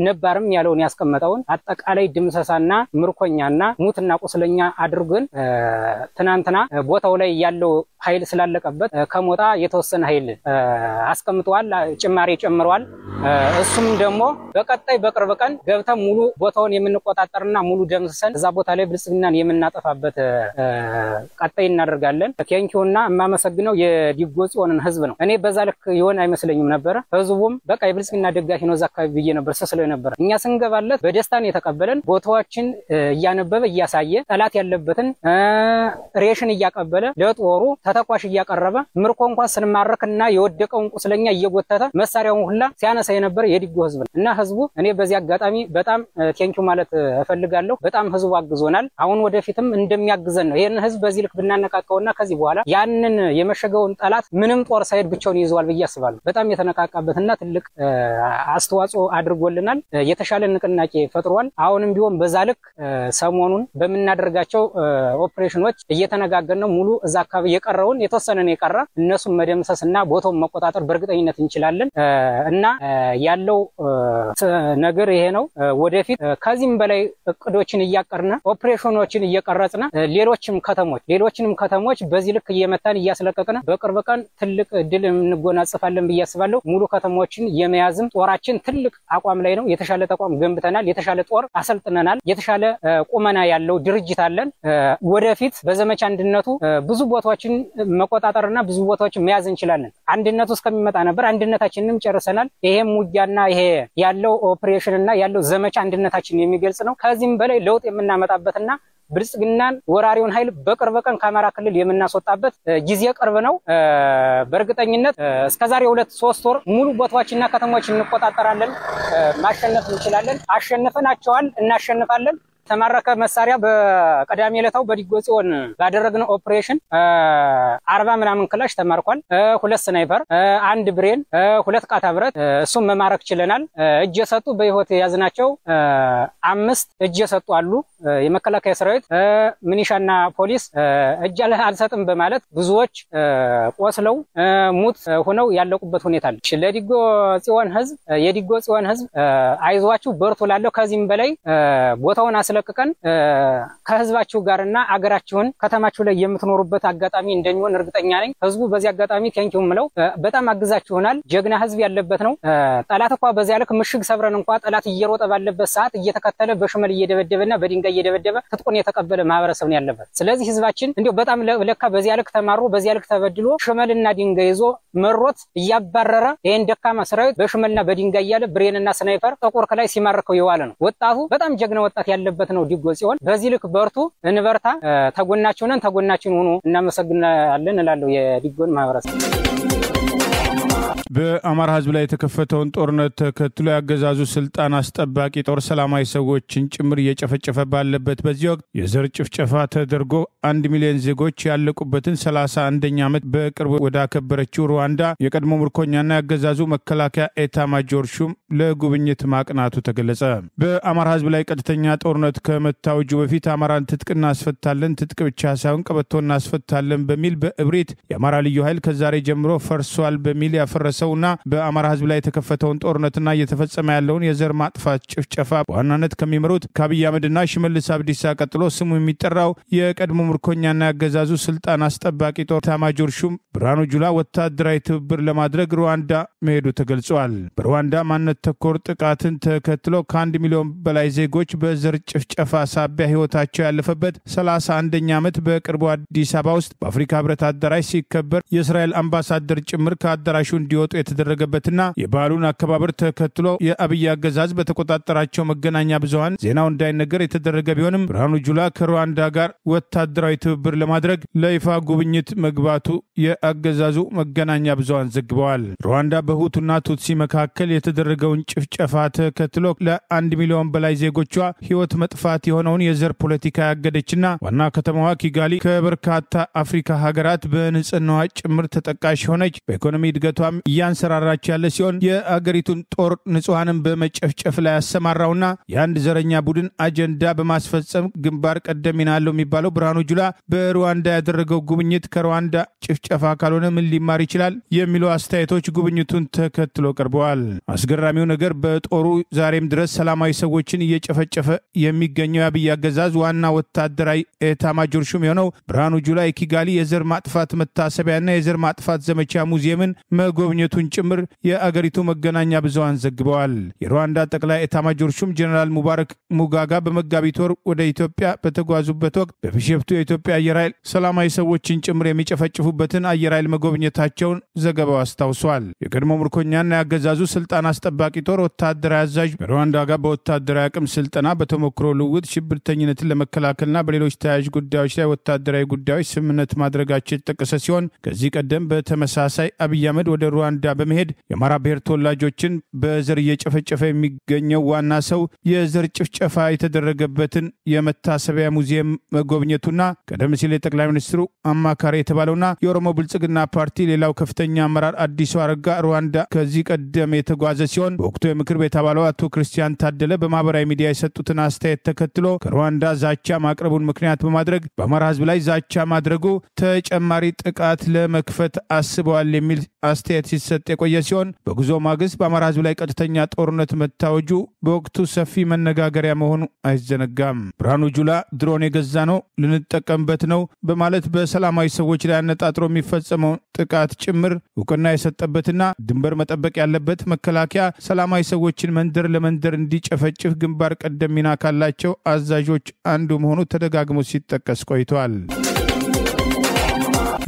ነባርም ያለውን ያስቀመጠውን አጠቃላይ ድምሰሳና ምርኮኛና ሙትና ቁስለኛ አድርገን ትናንትና ቦታው ላይ ያለው ኃይል ስላለቀበት ከሞጣ የተወሰነ ኃይል አስቀምጧል፣ ጭማሪ ጨምሯል። እሱም ደግሞ በቀጣይ በቅርብ ቀን ገብተን ሙሉ ቦታውን የምንቆጣጠርና ሙሉ ደምሰን እዛ ቦታ ላይ ብልጽግናን የምናጠፋበት ቀጣይ እናደርጋለን። ኬንኪውና ማመሰግነው የዲጎጽዮንን ህዝብ ነው። እኔ በዛ ልክ ይሆን አይመስለኝም ነበር። ህዝቡም በቃ የብልጽግና ደጋፊ ነው ዛካቢ ብዬ ነበር ስለሆነ ነበር። እኛ ስንገባለት በደስታን የተቀበለን ቦታዎችን እያነበበ እያሳየ ጠላት ያለበትን ሬሽን እያቀበለ ለጦሩ ተተኳሽ እያቀረበ ምርኮ እንኳን ስንማረክና የወደቀውን ቁስለኛ እየጎተተ መሳሪያውን ሁላ ሲያነሳ የነበረ የዲጎ ህዝብ ነው እና ህዝቡ እኔ በዚህ አጋጣሚ በጣም ቴንኪው ማለት እፈልጋለሁ። በጣም ህዝቡ አግዞናል። አሁን ወደፊትም እንደሚያግዘን ነው። ይሄን ህዝብ በዚህ ልክ ብናነቃቀውና ከዚህ በኋላ ያንን የመሸገውን ጠላት ምንም ጦር ሳይድ ብቻውን ይዘዋል ብዬ አስባለሁ። በጣም የተነቃቃበትና ትልቅ አስተዋጽኦ አድርጎልናል። የተሻለ ንቅናቄ ፈጥሯል። አሁንም ቢሆን በዛ ልክ ሰሞኑን በምን ስለምናደርጋቸው ኦፕሬሽኖች እየተነጋገርን ነው። ሙሉ እዛ አካባቢ የቀረውን የተወሰነ ነው የቀረ እነሱን መደምሰስና ቦታውን መቆጣጠር በእርግጠኝነት እንችላለን እና ያለው ነገር ይሄ ነው። ወደፊት ከዚህም በላይ እቅዶችን እያቀርና ኦፕሬሽኖችን እየቀረጽና ሌሎችንም ከተሞች በዚህ ልክ እየመታን እያስለቀቅን በቅርብ ቀን ትልቅ ድል እንጎናጽፋለን ብዬ አስባለሁ። ሙሉ ከተሞችን የመያዝም ጦራችን ትልቅ አቋም ላይ ነው። የተሻለ ተቋም ገንብተናል። የተሻለ ጦር አሰልጥነናል። የተሻለ ቁመና ያለው ድርጅት አለን። ወደፊት በዘመቻ አንድነቱ ብዙ ቦታዎችን መቆጣጠርና ብዙ ቦታዎችን መያዝ እንችላለን። አንድነቱ እስከሚመጣ ነበር። አንድነታችንንም ጨርሰናል። ይሄም ውጊያና ይሄ ያለው ኦፕሬሽንና ያለው ዘመቻ አንድነታችንን የሚገልጽ ነው። ከዚህም በላይ ለውጥ የምናመጣበትና ብልጽግናን ወራሪውን ኃይል በቅርብ ቀን ከአማራ ክልል የምናስወጣበት ጊዜ ቅርብ ነው። በእርግጠኝነት እስከዛሬ 2-3 ወር ሙሉ ቦታዎችና ከተሞችን እንቆጣጠራለን። ማሸነፍ እንችላለን። አሸንፈናቸዋል። እናሸንፋለን። ተማረከ መሳሪያ በቀዳሚ ዕለታው በዲጎ ጽዮን ባደረግነው ኦፕሬሽን 40 ምናምን ክላሽ ተማርኳል። 2 ስናይፐር፣ 1 ብሬን፣ 2 ቃታ ብረት እሱም መማረክ ችለናል። እጅ የሰጡ በህይወት ያዝናቸው 5 እጅ የሰጡ አሉ። የመከላከያ ሰራዊት ሚኒሻና ፖሊስ እጅ አልሰጥም በማለት ብዙዎች ቆስለው ሙት ሆነው ያለቁበት ሁኔታ አለ። ለዲጎ ጽዮን ህዝብ የዲጎ ጽዮን ህዝብ አይዟችሁ በርቱ ላለው ከዚህም በላይ ቦታውን አስለቅቀን ከህዝባችሁ ጋርና አገራችሁን ከተማችሁ ላይ የምትኖሩበት አጋጣሚ እንደሚሆን እርግጠኛ ነኝ። ህዝቡ በዚህ አጋጣሚ ቴንኪው ምለው በጣም አግዛችሁናል። ጀግና ህዝብ ያለበት ነው። ጠላት እንኳን በዚያ ልክ ምሽግ ሰብረን እንኳን ጠላት እየሮጠ ባለበት ሰዓት እየተከተለ በሽመል እየደበደበና በድንጋይ እየደበደበ ትጥቁን የተቀበለ ማህበረሰብ ነው ያለበት። ስለዚህ ህዝባችን እንዲው በጣም ለካ በዚያ ልክ ተማሩ በዚያ ልክ ተበድሎ ሽመልና ድንጋይ ይዞ መሮት እያባረረ ይሄን ደካማ ሰራዊት በሽመልና በድንጋይ ያለ ብሬንና ስናይፐር ጥቁር ከላይ ሲማርከው የዋለ ነው። ወጣቱ በጣም ጀግና ወጣት ያለበት ነው ዲጎ ጽዮን። በዚህ ልክ በርቱ እንበርታ፣ ተጎናችን ሆኖ እናመሰግናለን እላለሁ የዲጎን ማህበረሰብ። በአማራ ህዝብ ላይ የተከፈተውን ጦርነት ተከትሎ ያገዛዙ ስልጣን አስጠባቂ ጦር ሰላማዊ ሰዎችን ጭምር እየጨፈጨፈ ባለበት በዚህ ወቅት የዘር ጭፍጨፋ ተደርጎ 1 ሚሊዮን ዜጎች ያለቁበትን 31ኛ ዓመት በቅርቡ ወደ አከበረችው ሩዋንዳ የቀድሞ ምርኮኛና ያገዛዙ መከላከያ ኤታ ማጆር ሹም ለጉብኝት ማቅናቱ ተገለጸ። በአማራ ህዝብ ላይ ቀጥተኛ ጦርነት ከመታወጁ በፊት አማራን ትጥቅ እናስፈታለን፣ ትጥቅ ብቻ ሳይሆን ቀበቶ እናስፈታለን በሚል በእብሪት የአማራ ልዩ ኃይል ከዛሬ ጀምሮ ፈርሷል በሚል ያፈረሰውና በአማራ ህዝብ ላይ የተከፈተውን ጦርነትና እየተፈጸመ ያለውን የዘር ማጥፋት ጭፍጨፋ በዋናነት ከሚመሩት ከአብይ አህመድና ሽመልስ አብዲሳ ቀጥሎ ስሙ የሚጠራው የቀድሞ ምርኮኛና ያገዛዙ ስልጣን አስጠባቂ ጦር ኤታማዦር ሹም ብርሃኑ ጁላ ወታደራዊ ትብብር ለማድረግ ሩዋንዳ መሄዱ ተገልጿል። በሩዋንዳ ማንነት ተኮር ጥቃትን ተከትሎ ከ1 ሚሊዮን በላይ ዜጎች በዘር ጭፍጨፋ ሳቢያ ህይወታቸው ያለፈበት 31ኛ ዓመት በቅርቡ አዲስ አበባ ውስጥ በአፍሪካ ህብረት አዳራሽ ሲከበር የእስራኤል አምባሳደር ጭምር ከአዳራሹ እንዲወጡ የተደረገበትና የበዓሉን አከባበር ተከትሎ የአብይ አገዛዝ በተቆጣጠራቸው መገናኛ ብዙሃን ዜናው እንዳይነገር የተደረገ ቢሆንም ብርሃኑ ጁላ ከሩዋንዳ ጋር ወታደራዊ ትብብር ለማድረግ ለይፋ ጉብኝት መግባቱ የአገዛዙ መገናኛ ብዙሃን ዘግበዋል። ሩዋንዳ በሁቱና ቱትሲ መካከል የተደረገውን ጭፍጨፋ ተከትሎ ለ1 ሚሊዮን በላይ ዜጎቿ ህይወት መጥፋት የሆነውን የዘር ፖለቲካ ያገደችና ዋና ከተማዋ ኪጋሊ ከበርካታ አፍሪካ ሀገራት በንጽህናዋ ጭምር ተጠቃሽ ሆነች። በኢኮኖሚ እድገቷም እያንሰራራች ያለ ሲሆን የአገሪቱን ጦር ንጹሃንን በመጨፍጨፍ ላይ ያሰማራውና የአንድ ዘረኛ ቡድን አጀንዳ በማስፈጸም ግንባር ቀደም ሚና አለው የሚባለው ብርሃኑ ጁላ በሩዋንዳ ያደረገው ጉብኝት ከሩዋንዳ ጭፍጨፋ ካልሆነ ምን ሊማር ይችላል የሚሉ አስተያየቶች ጉብኝቱን ተከትሎ ቀርበዋል። አስገራሚው ነገር በጦሩ ዛሬም ድረስ ሰላማዊ ሰዎችን እየጨፈጨፈ የሚገኘው የአብይ አገዛዝ ዋና ወታደራዊ ኤታማዦር ሹም የሆነው ብርሃኑ ጁላ የኪጋሊ የዘር ማጥፋት መታሰቢያና የዘር ማጥፋት ዘመቻ ሙዚየምን መጎብኘቱን ጭምር የአገሪቱ መገናኛ ብዙሃን ዘግበዋል። የሩዋንዳ ጠቅላይ ኤታማዦር ሹም ጀነራል ሙባረክ ሙጋጋ በመጋቢት ወር ወደ ኢትዮጵያ በተጓዙበት ወቅት በቢሾፍቱ የኢትዮጵያ አየር ኃይል ሰላማዊ ሰዎችን ጭምር የሚጨፈጭፉበትን አየር ኃይል መጎብኘታቸውን ዘገባው አስታውሷል። የቀድሞ ምርኮኛና ያገዛዙ ስልጣን አስጠባቂ ጦር ወታደራዊ አዛዥ በሩዋንዳ ጋር በወታደራዊ አቅም ስልጠና፣ በተሞክሮ ልውውጥ፣ ሽብርተኝነትን ለመከላከልና በሌሎች ተያያዥ ጉዳዮች ላይ ወታደራዊ ጉዳዮች ስምምነት ማድረጋቸው የተጠቀሰ ሲሆን ከዚህ ቀደም በተመሳሳይ አብይ አህመድ ወደ ሩዋንዳ ሩዋንዳ በመሄድ የአማራ ብሔር ተወላጆችን በዘር እየጨፈጨፈ የሚገኘው ዋና ሰው የዘር ጭፍጨፋ የተደረገበትን የመታሰቢያ ሙዚየም መጎብኘቱና ቀደም ሲል የጠቅላይ ሚኒስትሩ አማካሪ የተባለውና የኦሮሞ ብልጽግና ፓርቲ ሌላው ከፍተኛ አመራር አዲሱ አረጋ ሩዋንዳ ከዚህ ቀደም የተጓዘ ሲሆን በወቅቱ የምክር ቤት አባሉ አቶ ክርስቲያን ታደለ በማህበራዊ ሚዲያ የሰጡትን አስተያየት ተከትሎ ከሩዋንዳ ዛቻ ማቅረቡን ምክንያት በማድረግ በአማራ ህዝብ ላይ ዛቻ ማድረጉ ተጨማሪ ጥቃት ለመክፈት አስበዋል የሚል አስተያየት ሲሰጥ የቆየ ሲሆን በጉዞ ማግስት በአማራ ህዝብ ላይ ቀጥተኛ ጦርነት መታወጁ በወቅቱ ሰፊ መነጋገሪያ መሆኑ አይዘነጋም። ብርሃኑ ጁላ ድሮን የገዛ ነው ልንጠቀምበት ነው በማለት በሰላማዊ ሰዎች ላይ አነጣጥሮ የሚፈጸመው ጥቃት ጭምር እውቅና የሰጠበትና ድንበር መጠበቅ ያለበት መከላከያ ሰላማዊ ሰዎችን መንደር ለመንደር እንዲጨፈጭፍ ግንባር ቀደም ሚና ካላቸው አዛዦች አንዱ መሆኑ ተደጋግሞ ሲጠቀስ ቆይቷል።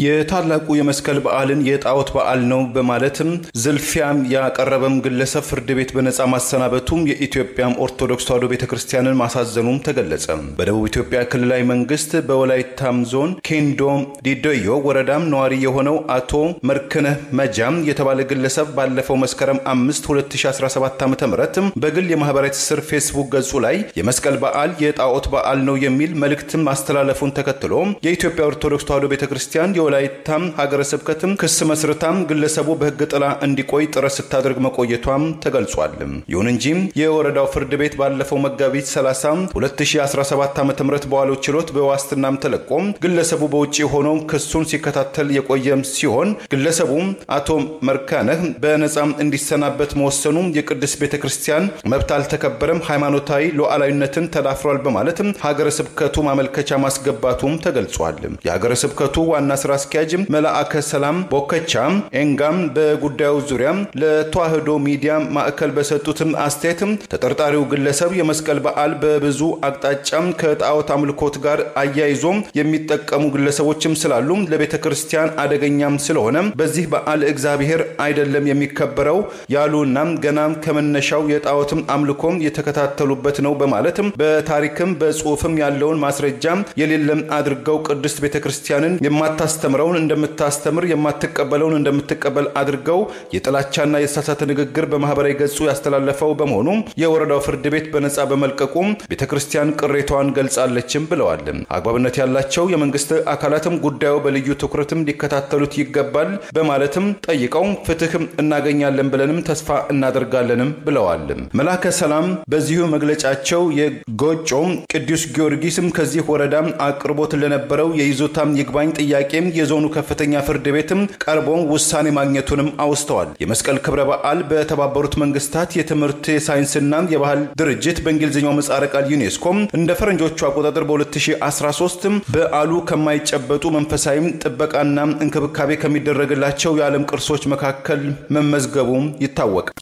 የታላቁ የመስቀል በዓልን የጣዖት በዓል ነው በማለትም ዝልፊያም ያቀረበም ግለሰብ ፍርድ ቤት በነጻ ማሰናበቱም የኢትዮጵያም ኦርቶዶክስ ተዋሕዶ ቤተክርስቲያንን ማሳዘኑም ተገለጸ። በደቡብ ኢትዮጵያ ክልላዊ መንግስት በወላይታም ዞን ኬንዶ ዲዶዮ ወረዳም ነዋሪ የሆነው አቶ መርከነህ መጃም የተባለ ግለሰብ ባለፈው መስከረም 5 2017 ዓ.ም በግል የማህበራዊ ትስስር ፌስቡክ ገጹ ላይ የመስቀል በዓል የጣዖት በዓል ነው የሚል መልእክትም ማስተላለፉን ተከትሎ የኢትዮጵያ ኦርቶዶክስ ተዋሕዶ ቤተክርስቲያን የወላይታም ሀገረ ስብከትም ክስ መስርታም ግለሰቡ በህግ ጥላ እንዲቆይ ጥረት ስታደርግ መቆየቷም ተገልጿል። ይሁን እንጂ የወረዳው ፍርድ ቤት ባለፈው መጋቢት 30 2017 ዓ.ም በዋለው ችሎት በዋስትናም ተለቆም ግለሰቡ በውጪ ሆኖ ክሱን ሲከታተል የቆየም ሲሆን ግለሰቡ አቶ መርካነህ በነጻ እንዲሰናበት መወሰኑ የቅድስት ቤተክርስቲያን መብት አልተከበረም፣ ሃይማኖታዊ ሉዓላዊነትን ተዳፍሯል በማለት ሀገረ ስብከቱ ማመልከቻ ማስገባቱም ተገልጿል። የሀገረ ስብከቱ ዋና ስራ አስኪያጅም መልአከ ሰላም ቦከቻ ኤንጋም በጉዳዩ ዙሪያ ለተዋሕዶ ሚዲያ ማዕከል በሰጡትም አስተያየትም ተጠርጣሪው ግለሰብ የመስቀል በዓል በብዙ አቅጣጫም ከጣዖት አምልኮት ጋር አያይዞ የሚጠቀሙ ግለሰቦችም ስላሉ ለቤተክርስቲያን አደገኛም ስለሆነ በዚህ በዓል እግዚአብሔር አይደለም የሚከበረው ያሉና ገና ከመነሻው የጣዖትም አምልኮም የተከታተሉበት ነው በማለትም በታሪክም በጽሑፍም ያለውን ማስረጃ የሌለም አድርገው ቅድስት ቤተክርስቲያንን የማታስተምረውን እንደምታስተምር የማትቀበለውን እንደምትቀበል አድርገው የጥላቻና የሳሳተ ንግግር በማህበራዊ ገጹ ያስተላለፈው በመሆኑ የወረዳው ፍርድ ቤት በነጻ በመልቀቁ ቤተክርስቲያን ቅሬታዋን ገልጻለችም ብለዋል። አግባብነት ያላቸው የመንግስት አካላትም ጉዳዩ በልዩ ትኩረትም ሊከታተሉት ይገባል በማለትም ጠይቀው ፍትህ እናገኛለን ብለንም ተስፋ እናደርጋለንም ብለዋል። መልአከ ሰላም በዚሁ መግለጫቸው የጎጮ ቅዱስ ጊዮርጊስም ከዚህ ወረዳ አቅርቦት ለነበረው የይዞታም ይግባኝ ጥያቄም የዞኑ ከፍተኛ ፍርድ ቤትም ቀርቦ ውሳኔ ማግኘቱንም አውስተዋል። የመስቀል ክብረ በዓል በተባበሩት መንግስታት የትምህርት ሳይንስና የባህል ድርጅት በእንግሊዝኛው ምህጻረ ቃል ዩኔስኮ እንደ ፈረንጆቹ አቆጣጠር በ2013 በዓሉ ከማይጨበጡ መንፈሳዊ ጥበቃና እንክብካቤ ከሚደረግላቸው የዓለም ቅርሶች መካከል መመዝገቡ ይታወቃል።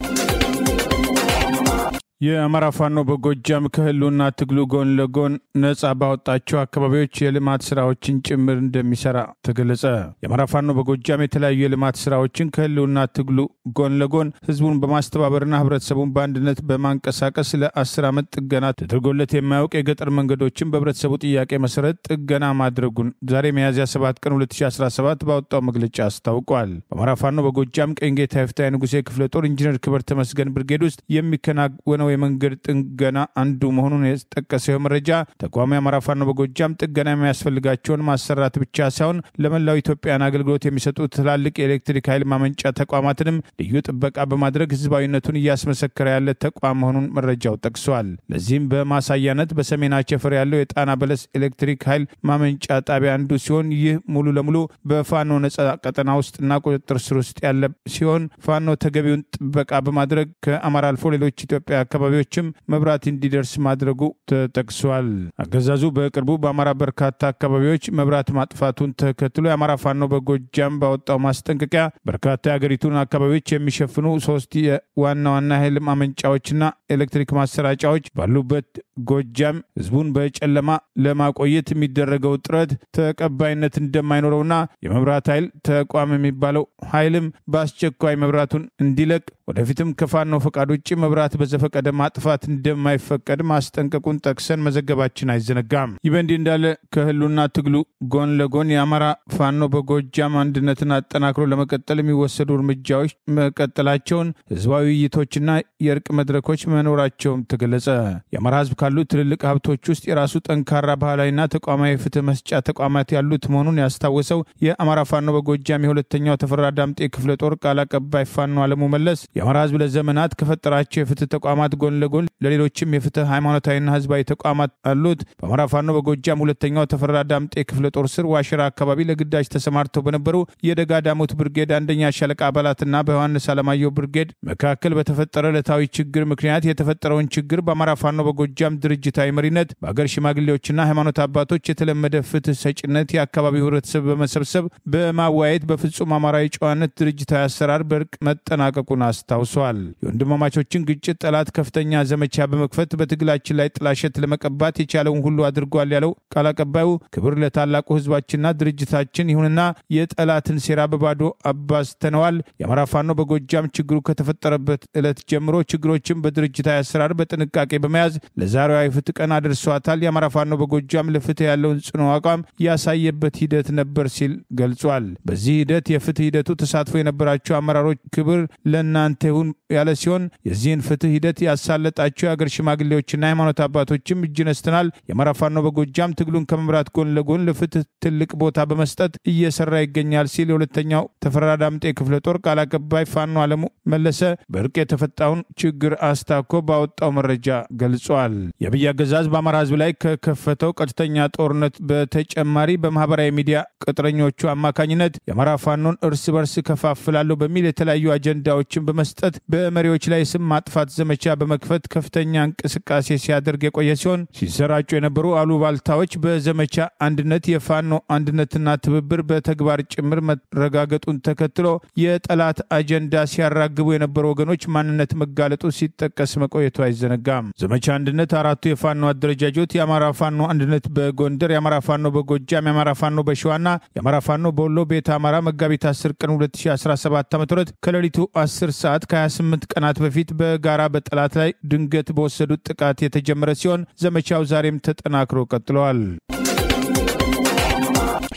የአማራ ፋኖ በጎጃም ከህልውና ትግሉ ጎን ለጎን ነጻ ባወጣቸው አካባቢዎች የልማት ስራዎችን ጭምር እንደሚሰራ ተገለጸ። የአማራ ፋኖ በጎጃም የተለያዩ የልማት ስራዎችን ከህልውና ትግሉ ጎን ለጎን ህዝቡን በማስተባበርና ህብረተሰቡን በአንድነት በማንቀሳቀስ ለ10 ዓመት ጥገና ተደርጎለት የማያውቅ የገጠር መንገዶችን በህብረተሰቡ ጥያቄ መሰረት ጥገና ማድረጉን ዛሬ ሚያዝያ 7 ቀን 2017 ባወጣው መግለጫ አስታውቋል። በአማራ ፋኖ በጎጃም ቀኝጌታ ይፍታይ ንጉሴ ክፍለ ጦር ኢንጂነር ክብር ተመስገን ብርጌድ ውስጥ የሚከናወነው የመንገድ ጥገና አንዱ መሆኑን የጠቀሰው መረጃ ተቋሙ የአማራ ፋኖ በጎጃም ጥገና የሚያስፈልጋቸውን ማሰራት ብቻ ሳይሆን ለመላው ኢትዮጵያን አገልግሎት የሚሰጡ ትላልቅ የኤሌክትሪክ ኃይል ማመንጫ ተቋማትንም ልዩ ጥበቃ በማድረግ ህዝባዊነቱን እያስመሰከረ ያለ ተቋም መሆኑን መረጃው ጠቅሷል። ለዚህም በማሳያነት በሰሜን አቸፈር ያለው የጣና በለስ ኤሌክትሪክ ኃይል ማመንጫ ጣቢያ አንዱ ሲሆን ይህ ሙሉ ለሙሉ በፋኖ ነጻ ቀጠና ውስጥና ቁጥጥር ስር ውስጥ ያለ ሲሆን ፋኖ ተገቢውን ጥበቃ በማድረግ ከአማራ አልፎ ሌሎች ኢትዮጵያ አካባቢዎችም መብራት እንዲደርስ ማድረጉ ተጠቅሷል። አገዛዙ በቅርቡ በአማራ በርካታ አካባቢዎች መብራት ማጥፋቱን ተከትሎ የአማራ ፋኖ በጎጃም ባወጣው ማስጠንቀቂያ በርካታ የሀገሪቱን አካባቢዎች የሚሸፍኑ 3 የዋና ኃይል ማመንጫዎችና ኤሌክትሪክ ማሰራጫዎች ባሉበት ጎጃም ህዝቡን በጨለማ ለማቆየት የሚደረገው ጥረት ተቀባይነት እንደማይኖረውና የመብራት ኃይል ተቋም የሚባለው ኃይልም በአስቸኳይ መብራቱን እንዲለቅ ወደፊትም ከፋኖ ፈቃድ ውጭ መብራት በዘፈቀደ ማጥፋት እንደማይፈቀድ ማስጠንቀቁን ጠቅሰን መዘገባችን አይዘነጋም። ይህ በእንዲህ እንዳለ ከህሉና ትግሉ ጎን ለጎን የአማራ ፋኖ በጎጃም አንድነትን አጠናክሮ ለመቀጠል የሚወሰዱ እርምጃዎች መቀጠላቸውን ህዝባዊ ውይይቶችና የእርቅ መድረኮች መኖራቸውም ተገለጸ። የአማራ ህዝብ ካሉ ትልልቅ ሀብቶች ውስጥ የራሱ ጠንካራ ባህላዊና ተቋማዊ ፍትህ መስጫ ተቋማት ያሉት መሆኑን ያስታወሰው የአማራ ፋኖ በጎጃም የሁለተኛው ተፈራ ዳምጤ ክፍለ ጦር ቃል አቀባይ ፋኖ አለሙ መለስ የአማራ ህዝብ ለዘመናት ከፈጠራቸው የፍትህ ተቋማት ጎን ለጎን ለሌሎችም የፍትህ ሃይማኖታዊና ህዝባዊ ተቋማት አሉት። በአማራ ፋኖ በጎጃም ሁለተኛው ተፈራ ዳምጤ ክፍለ ጦር ስር ዋሽራ አካባቢ ለግዳጅ ተሰማርተው በነበሩ የደጋ ዳሞት ብርጌድ አንደኛ ሻለቃ አባላትና በዮሐንስ አለማየሁ ብርጌድ መካከል በተፈጠረ ዕለታዊ ችግር ምክንያት የተፈጠረውን ችግር በአማራ ፋኖ በጎጃም ድርጅታዊ መሪነት በአገር ሽማግሌዎችና ሃይማኖት አባቶች የተለመደ ፍትህ ሰጭነት የአካባቢው ህብረተሰብ በመሰብሰብ በማዋየት በፍጹም አማራዊ ጨዋነት ድርጅታዊ አሰራር በእርቅ መጠናቀቁን አስታውሷል። የወንድማማቾችን ግጭት ጠላት ከፍተኛ ዘመቻ በመክፈት በትግላችን ላይ ጥላሸት ለመቀባት የቻለውን ሁሉ አድርጓል ያለው ቃል አቀባዩ ክብር ለታላቁ ህዝባችንና ድርጅታችን ይሁንና የጠላትን ሴራ በባዶ አባዝተነዋል። የአማራ ፋኖ በጎጃም ችግሩ ከተፈጠረበት ዕለት ጀምሮ ችግሮችን በድርጅታዊ አሰራር በጥንቃቄ በመያዝ ለዛሬዋ የፍትህ ቀን አድርሷታል። የአማራ ፋኖ በጎጃም ለፍትህ ያለውን ጽኑ አቋም ያሳየበት ሂደት ነበር ሲል ገልጿል። በዚህ ሂደት የፍትህ ሂደቱ ተሳትፎ የነበራቸው አመራሮች ክብር ለእናንተ ይሁን ያለ ሲሆን የዚህን ፍትህ ሂደት ያሳለጣቸው የአገር ሽማግሌዎችና ሃይማኖት አባቶችም እጅ ነስተናል። የአማራ ፋኖ በጎጃም ትግሉን ከመምራት ጎን ለጎን ለፍትህ ትልቅ ቦታ በመስጠት እየሰራ ይገኛል ሲል የሁለተኛው ተፈራ ዳምጤ ክፍለ ጦር ቃል አቀባይ ፋኖ አለሙ መለሰ በእርቅ የተፈጣውን ችግር አስታኮ ባወጣው መረጃ ገልጿል። የአብይ አገዛዝ በአማራ ህዝብ ላይ ከከፈተው ቀጥተኛ ጦርነት በተጨማሪ በማህበራዊ ሚዲያ ቅጥረኞቹ አማካኝነት የአማራ ፋኖን እርስ በርስ ከፋፍላለሁ በሚል የተለያዩ አጀንዳዎችን በመስጠት በመሪዎች ላይ ስም ማጥፋት ዘመቻ በመክፈት ከፍተኛ እንቅስቃሴ ሲያደርግ የቆየ ሲሆን ሲሰራጩ የነበሩ አሉባልታዎች በዘመቻ አንድነት የፋኖ አንድነትና ትብብር በተግባር ጭምር መረጋገጡን ተከትሎ የጠላት አጀንዳ ሲያራግቡ የነበሩ ወገኖች ማንነት መጋለጡ ሲጠቀስ መቆየቱ አይዘነጋም። ዘመቻ አንድነት አራቱ የፋኖ አደረጃጆት የአማራ ፋኖ አንድነት በጎንደር፣ የአማራ ፋኖ በጎጃም፣ የአማራ ፋኖ በሸዋና የአማራ ፋኖ በወሎ ቤተ አማራ መጋቢት 10 ቀን 2017 ዓ.ም ከሌሊቱ 10 ሰዓት ከ28 ቀናት በፊት በጋራ በጠላት ላይ ድንገት በወሰዱት ጥቃት የተጀመረ ሲሆን ዘመቻው ዛሬም ተጠናክሮ ቀጥሏል።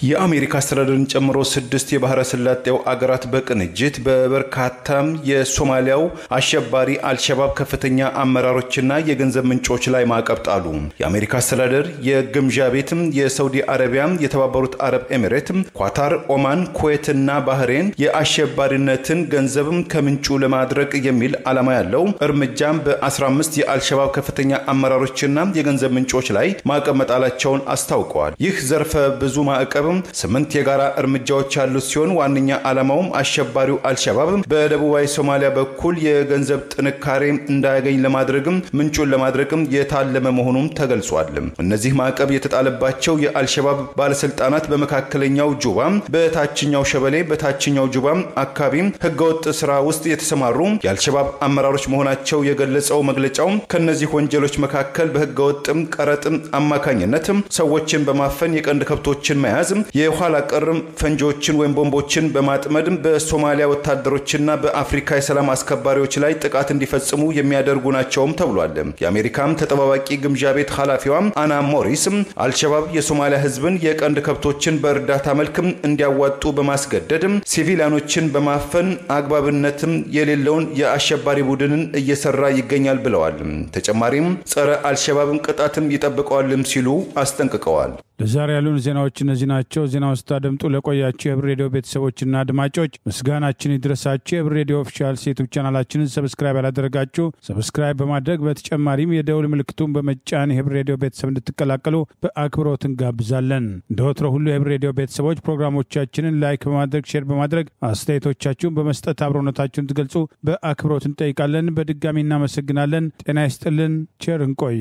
የአሜሪካ አስተዳደርን ጨምሮ 6 የባህረ ሰላጤው አገራት በቅንጅት በበርካታም የሶማሊያው አሸባሪ አልሸባብ ከፍተኛ አመራሮችና የገንዘብ ምንጮች ላይ ማዕቀብ ጣሉ። የአሜሪካ አስተዳደር የግምጃ ቤትም የሳውዲ አረቢያ፣ የተባበሩት አረብ ኤሚሬት፣ ኳታር፣ ኦማን፣ ኩዌትና ባህሬን የአሸባሪነትን ገንዘብም ከምንጩ ለማድረግ የሚል ዓላማ ያለው እርምጃም በ15 የአልሸባብ ከፍተኛ አመራሮችና የገንዘብ ምንጮች ላይ ማዕቀብ መጣላቸውን አስታውቀዋል። ይህ ዘርፈ ብዙ ማዕቀብ 8 የጋራ እርምጃዎች ያሉት ሲሆን ዋነኛ ዓላማውም አሸባሪው አልሸባብ በደቡባዊ ሶማሊያ በኩል የገንዘብ ጥንካሬ እንዳያገኝ ለማድረግም ምንጩን ለማድረግም የታለመ መሆኑም ተገልጿል። እነዚህ ማዕቀብ የተጣለባቸው የአልሸባብ ባለስልጣናት በመካከለኛው ጁባ፣ በታችኛው ሸበሌ፣ በታችኛው ጁባ አካባቢ ህገወጥ ስራ ውስጥ የተሰማሩ የአልሸባብ አመራሮች መሆናቸው የገለጸው መግለጫው ከነዚህ ወንጀሎች መካከል በህገወጥ ቀረጥ አማካኝነት ሰዎችን በማፈን የቀንድ ከብቶችን መያዝ፣ የኋላ ቀርም ፈንጆችን ወይም ቦምቦችን በማጥመድ በሶማሊያ ወታደሮችና በአፍሪካ የሰላም አስከባሪዎች ላይ ጥቃት እንዲፈጽሙ የሚያደርጉ ናቸውም ተብሏል። የአሜሪካም ተጠባባቂ ግምጃ ቤት ኃላፊዋ አና ሞሪስ አልሸባብ የሶማሊያ ህዝብን የቀንድ ከብቶችን በእርዳታ መልክ እንዲያዋጡ በማስገደድ ሲቪሊያኖችን በማፈን አግባብነትም የሌለውን የአሸባሪ ቡድንን እየሰራ ይገኛል ብለዋል። ተጨማሪም ጸረ አልሸባብን ቅጣትም ይጠብቀዋልም ሲሉ አስጠንቅቀዋል። ለዛሬ ያሉን ዜናዎች እነዚህ ናቸው። ዜናውን ስታደምጡ ለቆያችሁ የህብር ሬዲዮ ቤተሰቦችና አድማጮች ምስጋናችን ይድረሳችሁ። የህብር ሬዲዮ ኦፊሻል ዩቲዩብ ቻናላችንን ሰብስክራይብ ያላደረጋችሁ ሰብስክራይብ በማድረግ በተጨማሪም የደውል ምልክቱን በመጫን የህብር ሬዲዮ ቤተሰብ እንድትቀላቀሉ በአክብሮት እንጋብዛለን። እንደወትሮ ሁሉ የህብር ሬዲዮ ቤተሰቦች ፕሮግራሞቻችንን ላይክ በማድረግ ሼር በማድረግ አስተያየቶቻችሁን በመስጠት አብሮነታችሁን ትገልጹ በአክብሮት እንጠይቃለን። በድጋሚ እናመሰግናለን። ጤና ይስጥልን። ቸር እንቆይ።